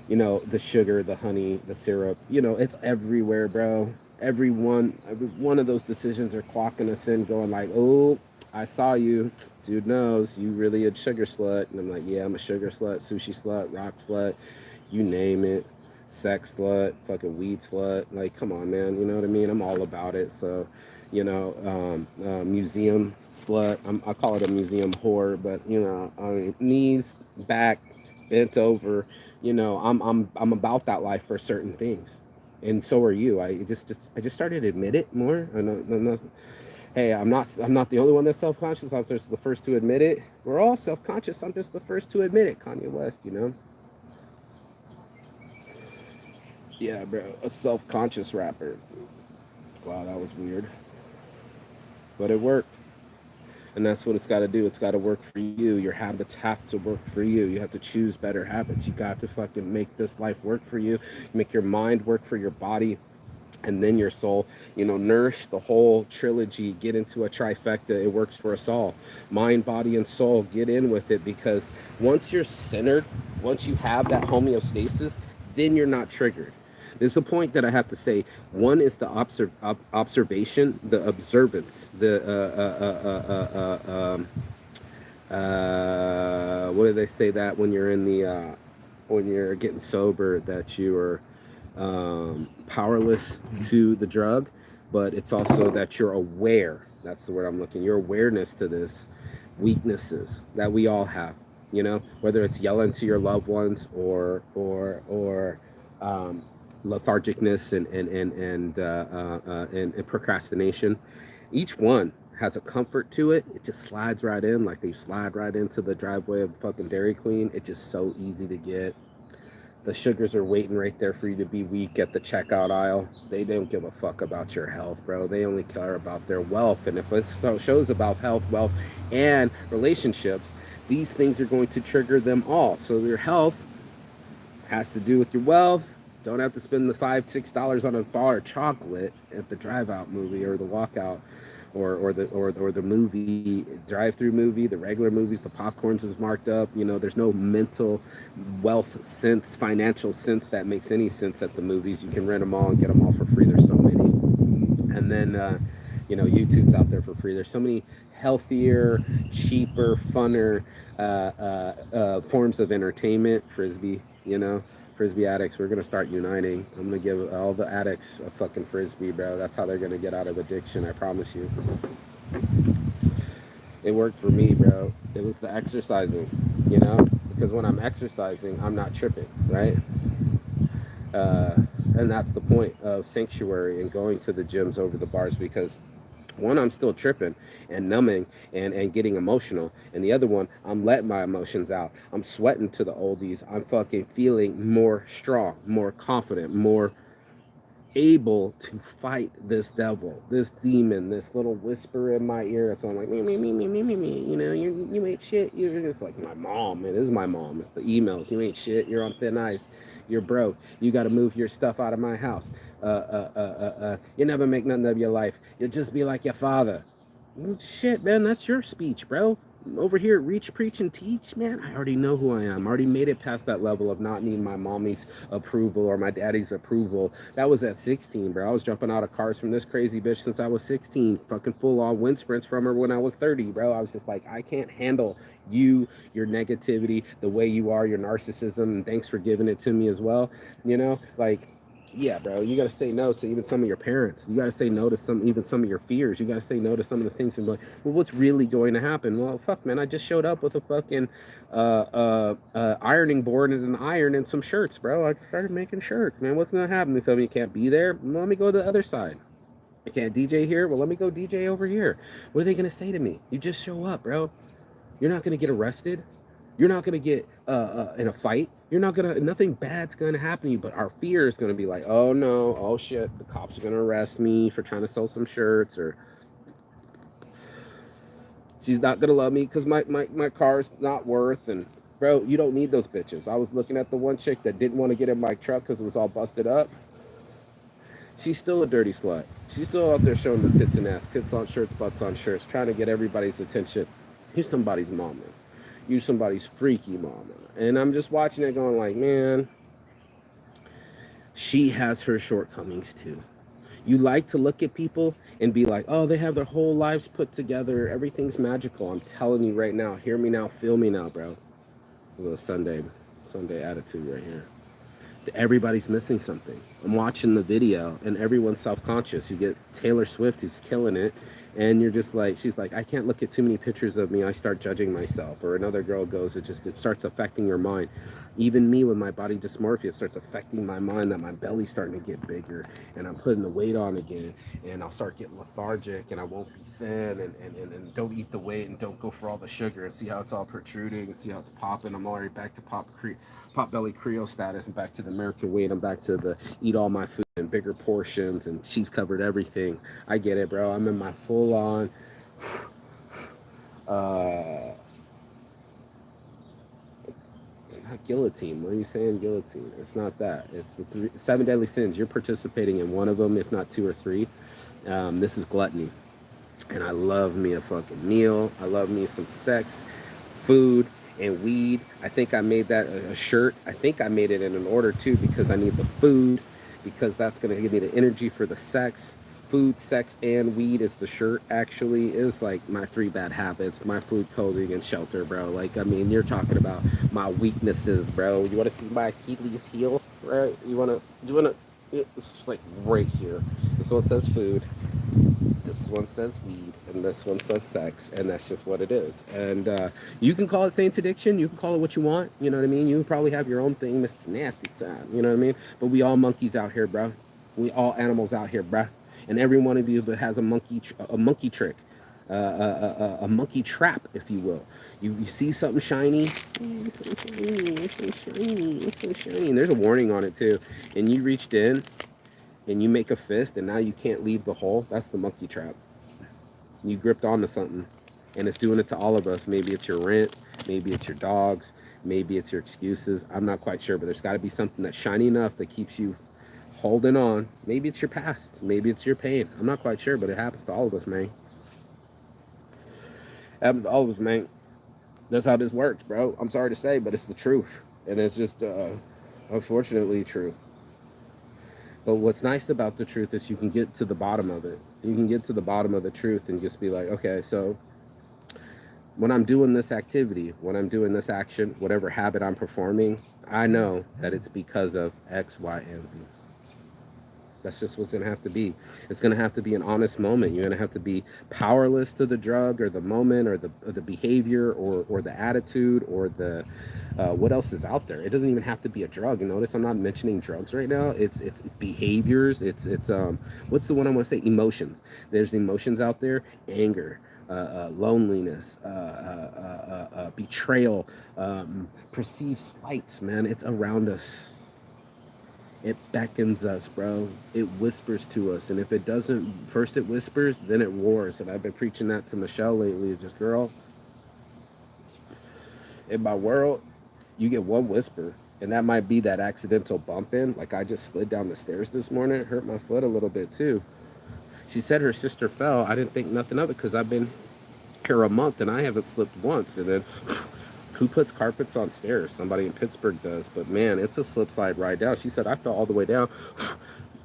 the sugar, the honey, the syrup, it's everywhere, bro. Every one of those decisions are clocking us in, going like, oh, I saw you, dude knows you really a sugar slut. And I'm like, yeah, I'm a sugar slut, sushi slut, rock slut, you name it, sex slut, fucking weed slut. Like, come on, man, you know what I mean? I'm all about it. So, museum slut. I call it a museum whore, but I mean, knees back, bent over. I'm about that life for certain things, and so are you. I just started to admit it more. Hey, I'm not the only one that's self-conscious. I'm just the first to admit it. We're all self-conscious. I'm just the first to admit it. Kanye West. Yeah, bro, a self-conscious rapper. Wow, that was weird, but it worked. And that's what it's got to do. It's got to work for you. Your habits have to work for you. You have to choose better habits. You got to fucking make this life work for you. Make your mind work for your body, and then your soul. Nourish the whole trilogy. Get into a trifecta. It works for us all. Mind, body, and soul. Get in with it, because once you're centered, once you have that homeostasis, then you're not triggered. There's a point that I have to say. One is the observation, the observance, the what do they say that when you're in the when you're getting sober, that you are powerless to the drug, but it's also that you're aware. That's the word I'm looking. Your awareness to this weaknesses that we all have. Whether it's yelling to your loved ones or lethargicness and procrastination. Each one has a comfort to it. It just slides right in, like you slide right into the driveway of fucking Dairy Queen. It's just so easy to get. The sugars are waiting right there for you to be weak at the checkout aisle. They don't give a fuck about your health, bro. They only care about their wealth. And if it shows about health, wealth, and relationships, these things are going to trigger them all. So your health has to do with your wealth. Don't have to spend the $5-6 on a bar of chocolate at the drive-out movie or the walkout, or the movie, drive-through movie, the regular movies. The popcorns is marked up. There's no mental wealth sense, financial sense that makes any sense at the movies. You can rent them all and get them all for free. There's so many, and then YouTube's out there for free. There's so many healthier, cheaper, funner forms of entertainment. Frisbee addicts, we're going to start uniting. I'm going to give all the addicts a fucking Frisbee, bro. That's how they're going to get out of addiction, I promise you. It worked for me, bro. It was the exercising, because when I'm exercising, I'm not tripping, right? And that's the point of sanctuary and going to the gyms over the bars, because One, I'm still tripping and numbing and getting emotional. And the other one, I'm letting my emotions out. I'm sweating to the oldies. I'm fucking feeling more strong, more confident, more able to fight this devil, this demon, this little whisper in my ear. So I'm like, me. You know, you ain't shit. You're just like my mom. It is my mom. It's the emails. You ain't shit. You're on thin ice. You're broke. You got to move your stuff out of my house. You never make nothing of your life. You'll just be like your father. Well, shit, man. That's your speech, bro. Over here, reach, preach, and teach, man. I already know who I am. I already made it past that level of not needing my mommy's approval or my daddy's approval. That was at 16, bro. I was jumping out of cars from this crazy bitch since I was 16. Fucking full on wind sprints from her when I was 30, bro. I was just like, I can't handle you, your negativity, the way you are, your narcissism, and thanks for giving it to me as well. You know, like, yeah, bro, you got to say no to even some of your parents. You got to say no to even some of your fears. You got to say no to some of the things and be like, well, what's really going to happen? Well, fuck, man, I just showed up with a fucking ironing board and an iron and some shirts, bro. I just started making shirts, man. What's going to happen? They tell me you can't be there. Well, let me go to the other side. I can't DJ here. Well, let me go DJ over here. What are they going to say to me? You just show up, bro. You're not going to get arrested. You're not going to get in a fight. You're not going to, nothing bad's going to happen to you, but our fear is going to be like, oh no, oh shit, the cops are going to arrest me for trying to sell some shirts, or she's not going to love me because my car's not worth. And bro, you don't need those bitches. I was looking at the one chick that didn't want to get in my truck because it was all busted up. She's still a dirty slut. She's still out there showing the tits and ass, tits on shirts, butts on shirts, trying to get everybody's attention. Here's somebody's mama. You somebody's freaky mama. And I'm just watching it going like, man, she has her shortcomings too. You like to look at people and be like, oh, they have their whole lives put together. Everything's magical. I'm telling you right now, hear me now, feel me now, bro. A little Sunday attitude right here. Everybody's missing something. I'm watching the video and everyone's self-conscious. You get Taylor Swift who's killing it, and you're just like, she's like, I can't look at too many pictures of me. I start judging myself. Or another girl goes, it starts affecting your mind. Even me with my body dysmorphia, it starts affecting my mind that my belly's starting to get bigger and I'm putting the weight on again, and I'll start getting lethargic and I won't be thin, and don't eat the weight and don't go for all the sugar, and see how it's all protruding and see how it's popping. I'm already back to pop belly Creole status and back to the American weight. I'm back to the eat all my food in bigger portions and cheese covered everything. I get it, bro. I'm in my full on it's not guillotine. What are you saying, guillotine? It's not that. It's the 7 deadly sins. You're participating in one of them, if not 2 or 3. This is gluttony. And I love me a fucking meal. I love me some sex, food, and weed. I think I made that a shirt. I think I made it in an order too, because I need the food, because that's going to give me the energy for the sex. Food, sex, and weed is the shirt. Actually is like my 3 bad habits: my food, clothing, and shelter, bro. Like, I mean, you're talking about my weaknesses, bro. You want to see my Achilles heel, right? You want to it's like right here. This one says food, this one says weed, and this one says sex, and that's just what it is. And you can call it saints addiction, you can call it what you want, you know what I mean? You probably have your own thing, Mr. Nasty Time, you know what I mean? But we all monkeys out here, bro. We all animals out here, bro. And every one of you that has a monkey trick, a monkey trap, if you will. You see something shiny, it's so shiny, and there's a warning on it too. And you reached in and you make a fist, and now you can't leave the hole. That's the monkey trap. You gripped onto something, and it's doing it to all of us. Maybe it's your rent, maybe it's your dogs, maybe it's your excuses. I'm not quite sure, but there's got to be something that's shiny enough that keeps you holding on. Maybe it's your past, maybe it's your pain. I'm not quite sure, but it happens to all of us, man. It happens to all of us, man. That's how this works, bro. I'm sorry to say, but it's the truth, and it's just unfortunately true. But what's nice about the truth is you can get to the bottom of it. You can get to the bottom of the truth and just be like, okay, so when I'm doing this activity, when I'm doing this action, whatever habit I'm performing, I know that it's because of X, Y, and Z. That's just what's gonna have to be. It's gonna have to be an honest moment. You're gonna have to be powerless to the drug or the moment or the behavior or the attitude or the what else is out there. It doesn't even have to be a drug. And notice I'm not mentioning drugs right now. It's behaviors. It's what's the one I want to say? Emotions. There's emotions out there. Anger. Loneliness, betrayal, perceived slights, man. It's around us. It beckons us, bro. It whispers to us. And if it doesn't, first it whispers, then it roars. And I've been preaching that to Michelle lately. Just, girl, in my world, you get one whisper. And that might be that accidental bump in. Like I just slid down the stairs this morning. It hurt my foot a little bit too. She said her sister fell. I didn't think nothing of it because I've been here a month and I haven't slipped once. And then who puts carpets on stairs? Somebody in Pittsburgh does. But man, it's a slip slide right down. She said I fell all the way down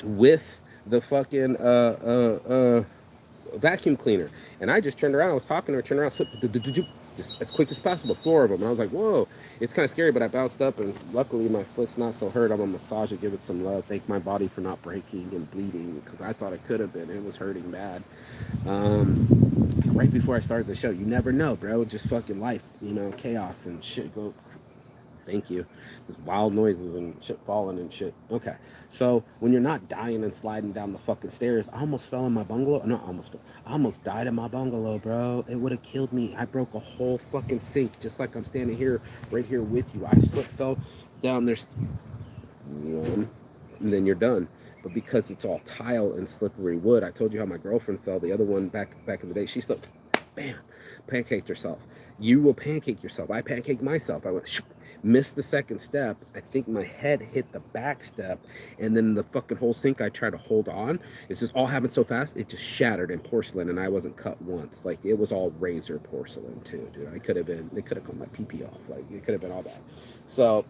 with the fucking vacuum cleaner. And I just turned around. I was talking to her, turned around, slipped just as quick as possible. 4 of them. And I was like, whoa. It's kind of scary, but I bounced up and luckily my foot's not so hurt. I'm gonna massage it, give it some love, thank my body for not breaking and bleeding because I thought it could have been. It was hurting bad. Right before I started the show, you never know, bro. Just fucking life, you know, chaos and shit go. Thank you. There's wild noises and shit falling and shit. Okay. So when you're not dying and sliding down the fucking stairs, I almost fell in my bungalow. No, I almost died in my bungalow, bro. It would have killed me. I broke a whole fucking sink, just like I'm standing here, right here with you. I slipped, fell down. There's one, and then you're done. But because it's all tile and slippery wood, I told you how my girlfriend fell. The other one back in the day, she slipped, bam, pancaked herself. You will pancake yourself. I pancaked myself. I went, shoo, missed the second step. I think my head hit the back step, and then the fucking whole sink I tried to hold on. It's just all happened so fast. It just shattered in porcelain, and I wasn't cut once. Like it was all razor porcelain too, dude. They could have cut my pee off. Like it could have been all that. So,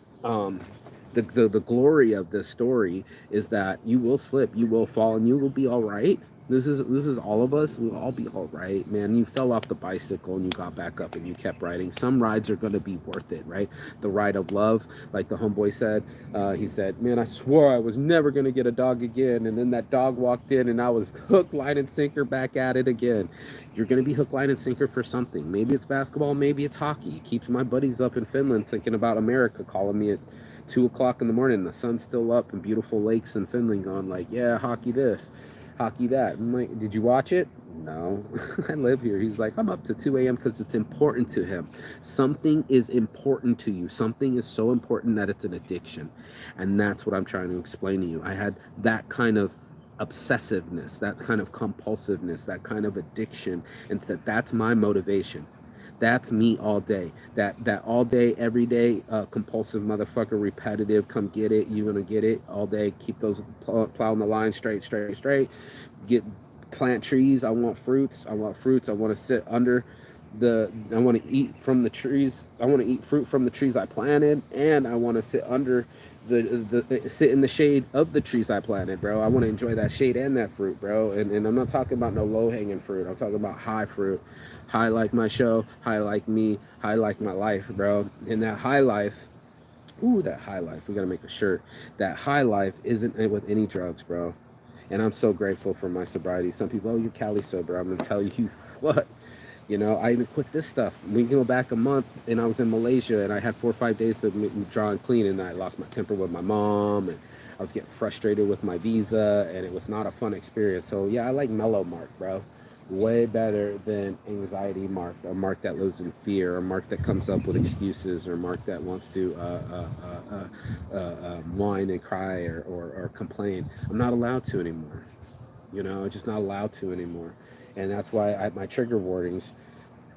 the glory of this story is that you will slip, you will fall, and you will be all right. This is all of us. We'll all be all right, man. You fell off the bicycle and you got back up and you kept riding. Some rides are going to be worth it, right? The ride of love, like the homeboy said. He said, man, I swore I was never going to get a dog again. And then that dog walked in and I was hook, line, and sinker back at it again. You're going to be hook, line, and sinker for something. Maybe it's basketball, maybe it's hockey. It keeps my buddies up in Finland thinking about America, calling me at 2 o'clock in the morning. The sun's still up and beautiful lakes in Finland going like, yeah, hockey this, hockey that. I'm like, did you watch it? No. I live here. He's like, I'm up to 2 a.m. because it's important to him. Something is important to you. Something is so important that it's an addiction. And that's what I'm trying to explain to you. I had that kind of obsessiveness, that kind of compulsiveness, that kind of addiction, and said, that's my motivation. That's me all day. That all day, every day, compulsive motherfucker, repetitive. Come get it. You're gonna get it all day. Keep those plowing the line straight. Plant trees. I want fruits. I want to sit under I want to eat from the trees. I want to eat fruit from the trees I planted, and I want to sit under sit in the shade of the trees I planted, bro. I want to enjoy that shade and that fruit, bro. And I'm not talking about no low hanging fruit. I'm talking about high fruit. High like my show, high like me, high like my life, bro. And that high life, ooh, that high life. We gotta make a shirt. That high life isn't with any drugs, bro. And I'm so grateful for my sobriety. Some people, oh, you're Cali sober. I'm gonna tell you what. You know, I even quit this stuff. We can go back a month, and I was in Malaysia, and I had 4 or 5 days to draw and clean, and I lost my temper with my mom, and I was getting frustrated with my visa, and it was not a fun experience. So yeah, I like mellow Mark, bro. Way better than anxiety Mark, a Mark that lives in fear, a Mark that comes up with excuses, or Mark that wants to whine and cry or complain. I'm not allowed to anymore. You know, just not allowed to anymore. And that's why my trigger warnings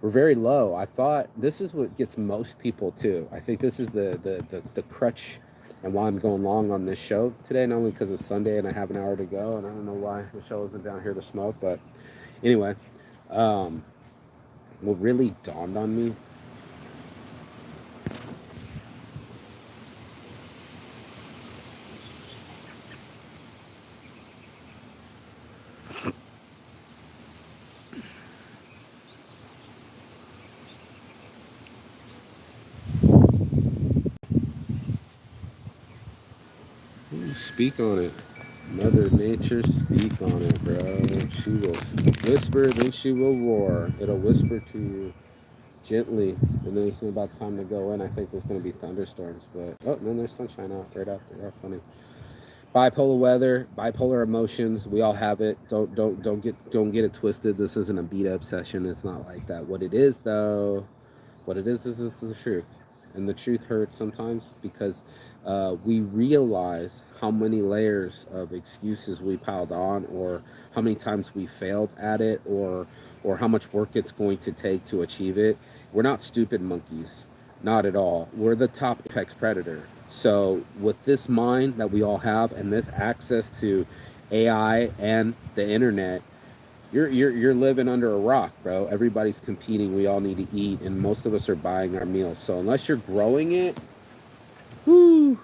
were very low. I thought this is what gets most people too. I think this is the crutch, and why I'm going long on this show today, not only because it's Sunday and I have an hour to go, and I don't know why Michelle isn't down here to smoke, but anyway, what really dawned on me. Speak on it. Mother Nature, speak on it, bro. She will whisper, then she will roar. It'll whisper to you gently, and then it's about time to go in. I think there's going to be thunderstorms, but oh, and then there's sunshine out right after. How funny. Bipolar weather, bipolar emotions. We all have it. Don't get it twisted. This isn't a beat up session. It's not like that. What it is though, what it is the truth, and the truth hurts sometimes because we realize how many layers of excuses we piled on, or how many times we failed at it, or how much work it's going to take to achieve it. We're not stupid monkeys, not at all. We're the top apex predator. So with this mind that we all have and this access to AI and the internet, you're living under a rock, bro. Everybody's competing. We all need to eat, and most of us are buying our meals. So unless you're growing it, whoo,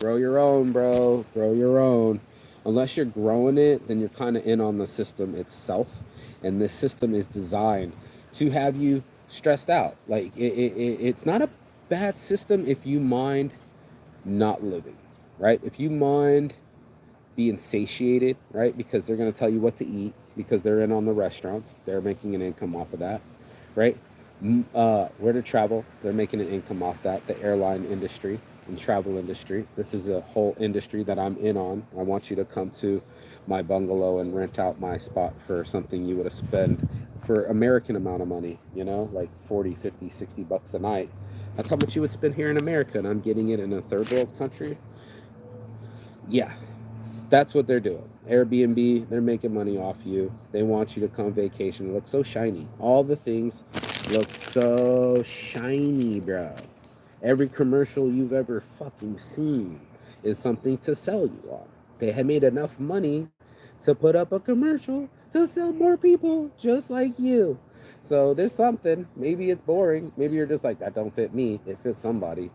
grow your own, bro. Grow your own. Unless you're growing it, then you're kind of in on the system itself, and this system is designed to have you stressed out. Like it's not a bad system if you mind not living, right? If you mind being satiated, right? Because they're going to tell you what to eat because they're in on the restaurants. They're making an income off of that, right? Where to travel, they're making an income off that. The airline industry and travel industry. This is a whole industry that I'm in on. I want you to come to my bungalow and rent out my spot for something you would have spent for American amount of money, like 40, 50, 60 bucks a night. That's how much you would spend here in America, and I'm getting it in a third world country. Yeah, that's what they're doing. Airbnb, they're making money off you. They want you to come vacation. It looks so shiny. All the things look so shiny, bro. Every commercial you've ever fucking seen is something to sell you on. They had made enough money to put up a commercial to sell more people just like you. So there's something. Maybe it's boring. Maybe you're just like, that don't fit me. It fits somebody.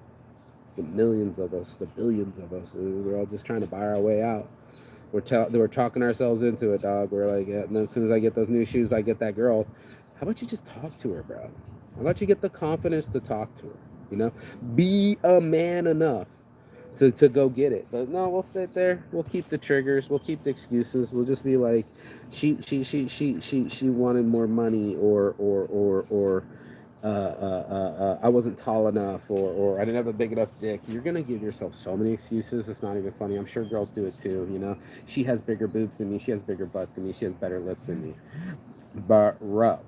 The millions of us, the billions of us, we're all just trying to buy our way out. We're talking ourselves into it, dog. We're like, yeah, and then as soon as I get those new shoes, I get that girl. How about you just talk to her, bro? How about you get the confidence to talk to her? Be a man enough to go get it. But no, we'll sit there. We'll keep the triggers. We'll keep the excuses. We'll just be like, she wanted more money, or I wasn't tall enough, or I didn't have a big enough dick. You're gonna give yourself so many excuses. It's not even funny. I'm sure girls do it too. She has bigger boobs than me. She has bigger butt than me. She has better lips than me. But bro,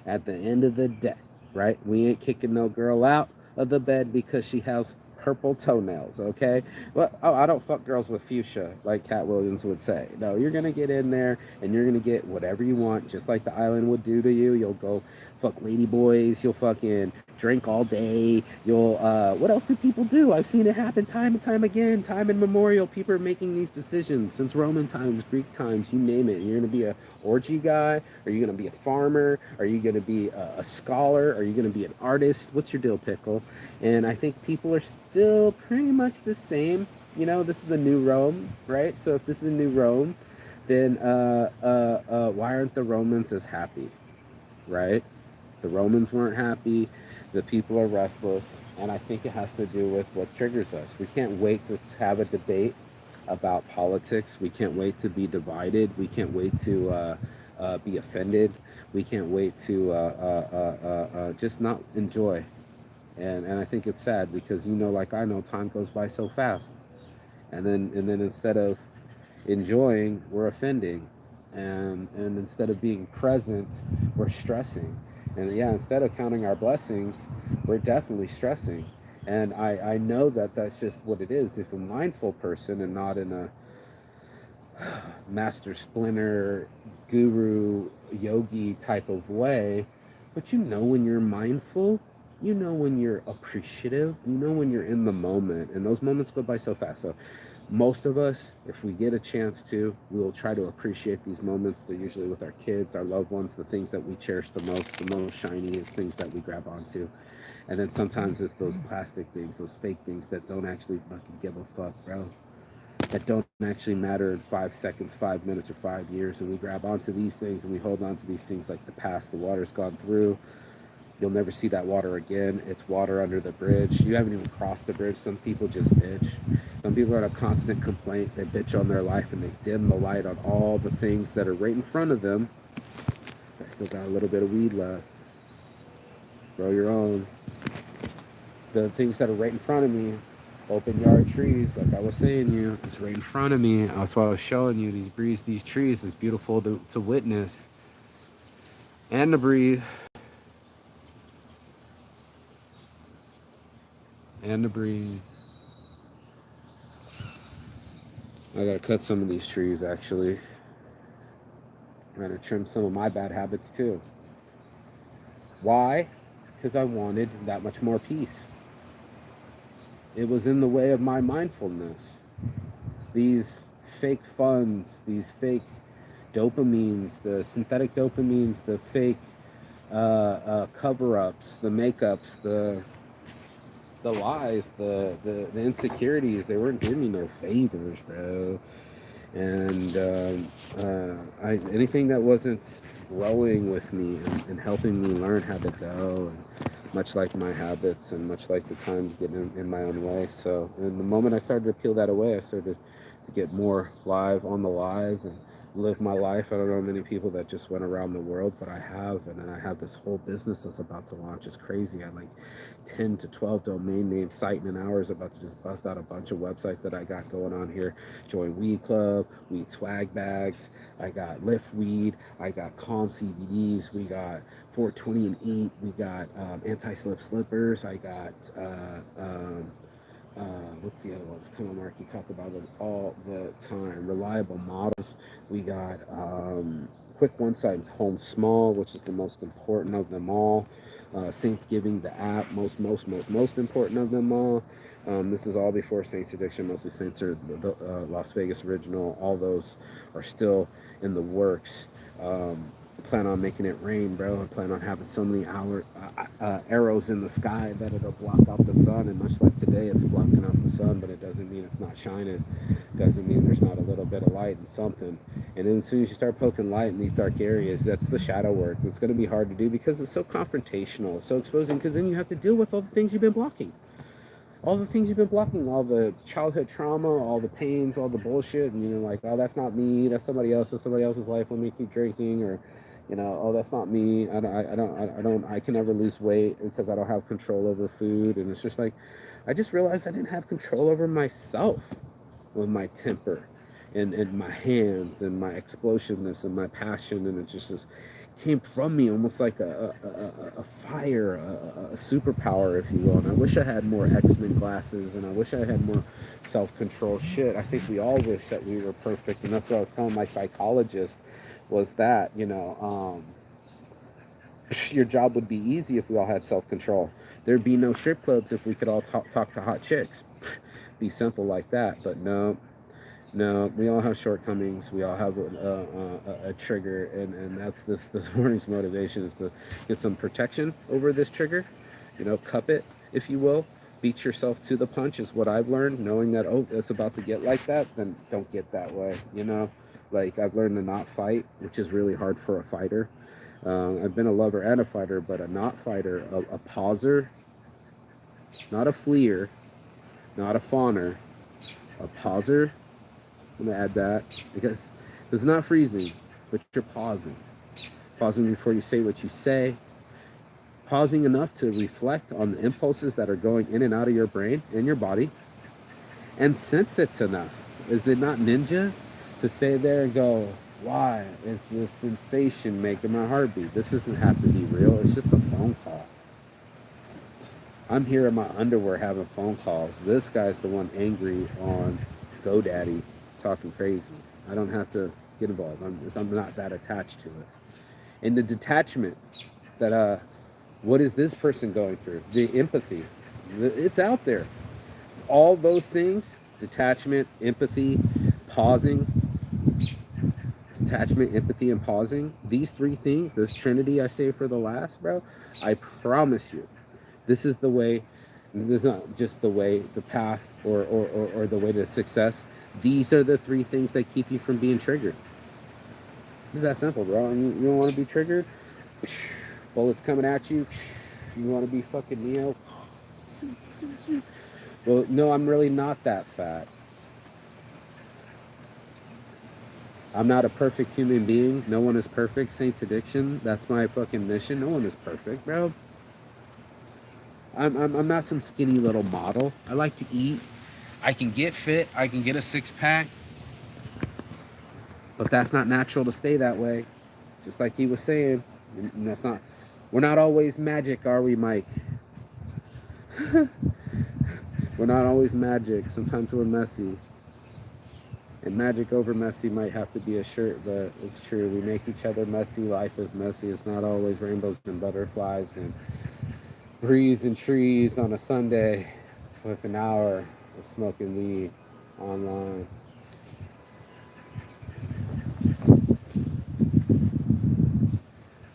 at the end of the day, right? We ain't kicking no girl out of the bed because she has purple toenails, okay? Well, oh, I don't fuck girls with fuchsia, like Cat Williams would say. No, you're gonna get in there and you're gonna get whatever you want, just like the island would do to you. You'll go fuck lady boys, you'll fucking drink all day, you'll what else do people do? I've seen it happen time and time again, time immemorial. People are making these decisions since Roman times, Greek times, you name it. You're gonna be a orgy guy? Are you going to be a farmer? Are you going to be a scholar? Are you going to be an artist? What's your deal, pickle? And I think people are still pretty much the same. This is the new Rome, right? So if this is the new Rome, then why aren't the Romans as happy, right? The Romans weren't happy. The people are restless. And I think it has to do with what triggers us. We can't wait to have a debate about politics. We can't wait to be divided. We can't wait to be offended. We can't wait to just not enjoy. And I think it's sad because like I know, time goes by so fast. And then instead of enjoying, we're offending, and instead of being present, we're stressing. And yeah, instead of counting our blessings, we're definitely stressing. And I know that that's just what it is. If a mindful person and not in a master splinter guru yogi type of way, but when you're mindful, when you're appreciative, when you're in the moment, and those moments go by so fast. So most of us, if we get a chance to, we'll try to appreciate these moments. They're usually with our kids, our loved ones, the things that we cherish the most shiniest things that we grab onto. And then sometimes it's those plastic things, those fake things that don't actually fucking give a fuck, bro. That don't actually matter in 5 seconds, 5 minutes, or 5 years. And we grab onto these things and we hold on to these things like the past. The water's gone through. You'll never see that water again. It's water under the bridge. You haven't even crossed the bridge. Some people just bitch. Some people are in a constant complaint. They bitch on their life and they dim the light on all the things that are right in front of them. I still got a little bit of weed left. Grow your own. The things that are right in front of me, open yard trees, like I was saying you, is right in front of me. That's why I was showing you these breeze, these trees is beautiful to witness and to breathe and to breathe. I gotta cut some of these trees actually. I'm gonna trim some of my bad habits too. Why? Because I wanted that much more peace. It was in the way of my mindfulness. These fake funds, these fake dopamines, the synthetic dopamines, the fake cover-ups, the makeups, the lies, the insecurities, they weren't doing me no favors, bro. And anything that wasn't growing with me and helping me learn how to go, and much like my habits and much like the time to get in my own way. So, and the moment I started to peel that away, I started to get more live on the live and live my life. I don't know many people that just went around the world, but I have, and then I have this whole business that's about to launch. It's crazy. I like 10 to 12 domain names, site in an hour is about to just bust out a bunch of websites that I got going on here. Join Weed Club, Weed Swag Bags. I got Lift Weed. I got Calm CBDs. We got 420 and Eat. We got anti-slip slippers. I got what's the other ones? Come on, Mark. You talk about them all the time. Reliable models. We got quick one site home small, which is the most important of them all. Saints Giving, the app, most important of them all. This is all before Saints Addiction. Mostly Saints are the Las Vegas original. All those are still in the works. I plan on making it rain, bro. I plan on having so many arrows in the sky that it'll block out the sun. And much like today, it's blocking out the sun, but it doesn't mean it's not shining. Doesn't mean there's not a little bit of light and something. And then as soon as you start poking light in these dark areas, that's the shadow work. It's going to be hard to do because it's so confrontational, it's so exposing. Because then you have to deal with all the things you've been blocking. All the things you've been blocking, all the childhood trauma, all the pains, all the bullshit, and you're like, oh, that's not me, that's somebody else, that's somebody else's life. Let me keep drinking, or, oh, that's not me. I can never lose weight because I don't have control over food, and it's just like, I just realized I didn't have control over myself with my temper, and my hands, and my explosiveness, and my passion, and it just came from me almost like a fire, a superpower, if you will. And I wish I had more X-Men glasses, and I wish I had more self-control. Shit, I think we all wish that we were perfect, and that's what I was telling my psychologist, was that, your job would be easy if we all had self-control. There'd be no strip clubs if we could all talk to hot chicks. Be simple like that. But no, no, we all have shortcomings. We all have a trigger, and that's this morning's motivation is to get some protection over this trigger. Cup it, if you will. Beat yourself to the punch is what I've learned. Knowing that, oh, it's about to get like that, then don't get that way. Like I've learned to not fight, which is really hard for a fighter. I've been a lover and a fighter, but a not fighter, a pauser, not a fleer, not a fawner, a pauser. I'm gonna add that because it's not freezing, but you're pausing. Pausing before you say what you say. Pausing enough to reflect on the impulses that are going in and out of your brain and your body. And sense it's enough. Is it not ninja to stay there and go, why is this sensation making my heart beat? This doesn't have to be real. It's just a phone call. I'm here in my underwear having phone calls. This guy's the one angry on GoDaddy talking crazy. I don't have to get involved. I'm not that attached to it. And the detachment that, what is this person going through? The empathy. It's out there. All those things, detachment, empathy, pausing, detachment, empathy, and pausing, these three things, this trinity I say for the last, bro, I promise you, this is the way. This is not just the way, the path, or the way to success. These are the three things that keep you from being triggered. It's that simple, bro. And you don't want to be triggered. Bullets coming at you. You want to be fucking Neo. Well, no, I'm really not that fat. I'm not a perfect human being. No one is perfect. Saints Addiction. That's my fucking mission. No one is perfect, bro. I'm not some skinny little model. I like to eat. I can get fit. I can get a 6-pack. But that's not natural to stay that way. Just like he was saying. And that's not. We're not always magic, are we, Mike? We're not always magic. Sometimes we're messy. And magic over messy might have to be a shirt, but it's true. We make each other messy. Life is messy. It's not always rainbows and butterflies and breeze and trees on a Sunday with an hour of smoking weed online.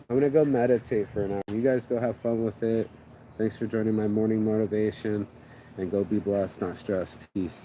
I'm going to go meditate for an hour. You guys go have fun with it. Thanks for joining my morning motivation. And go be blessed, not stressed. Peace.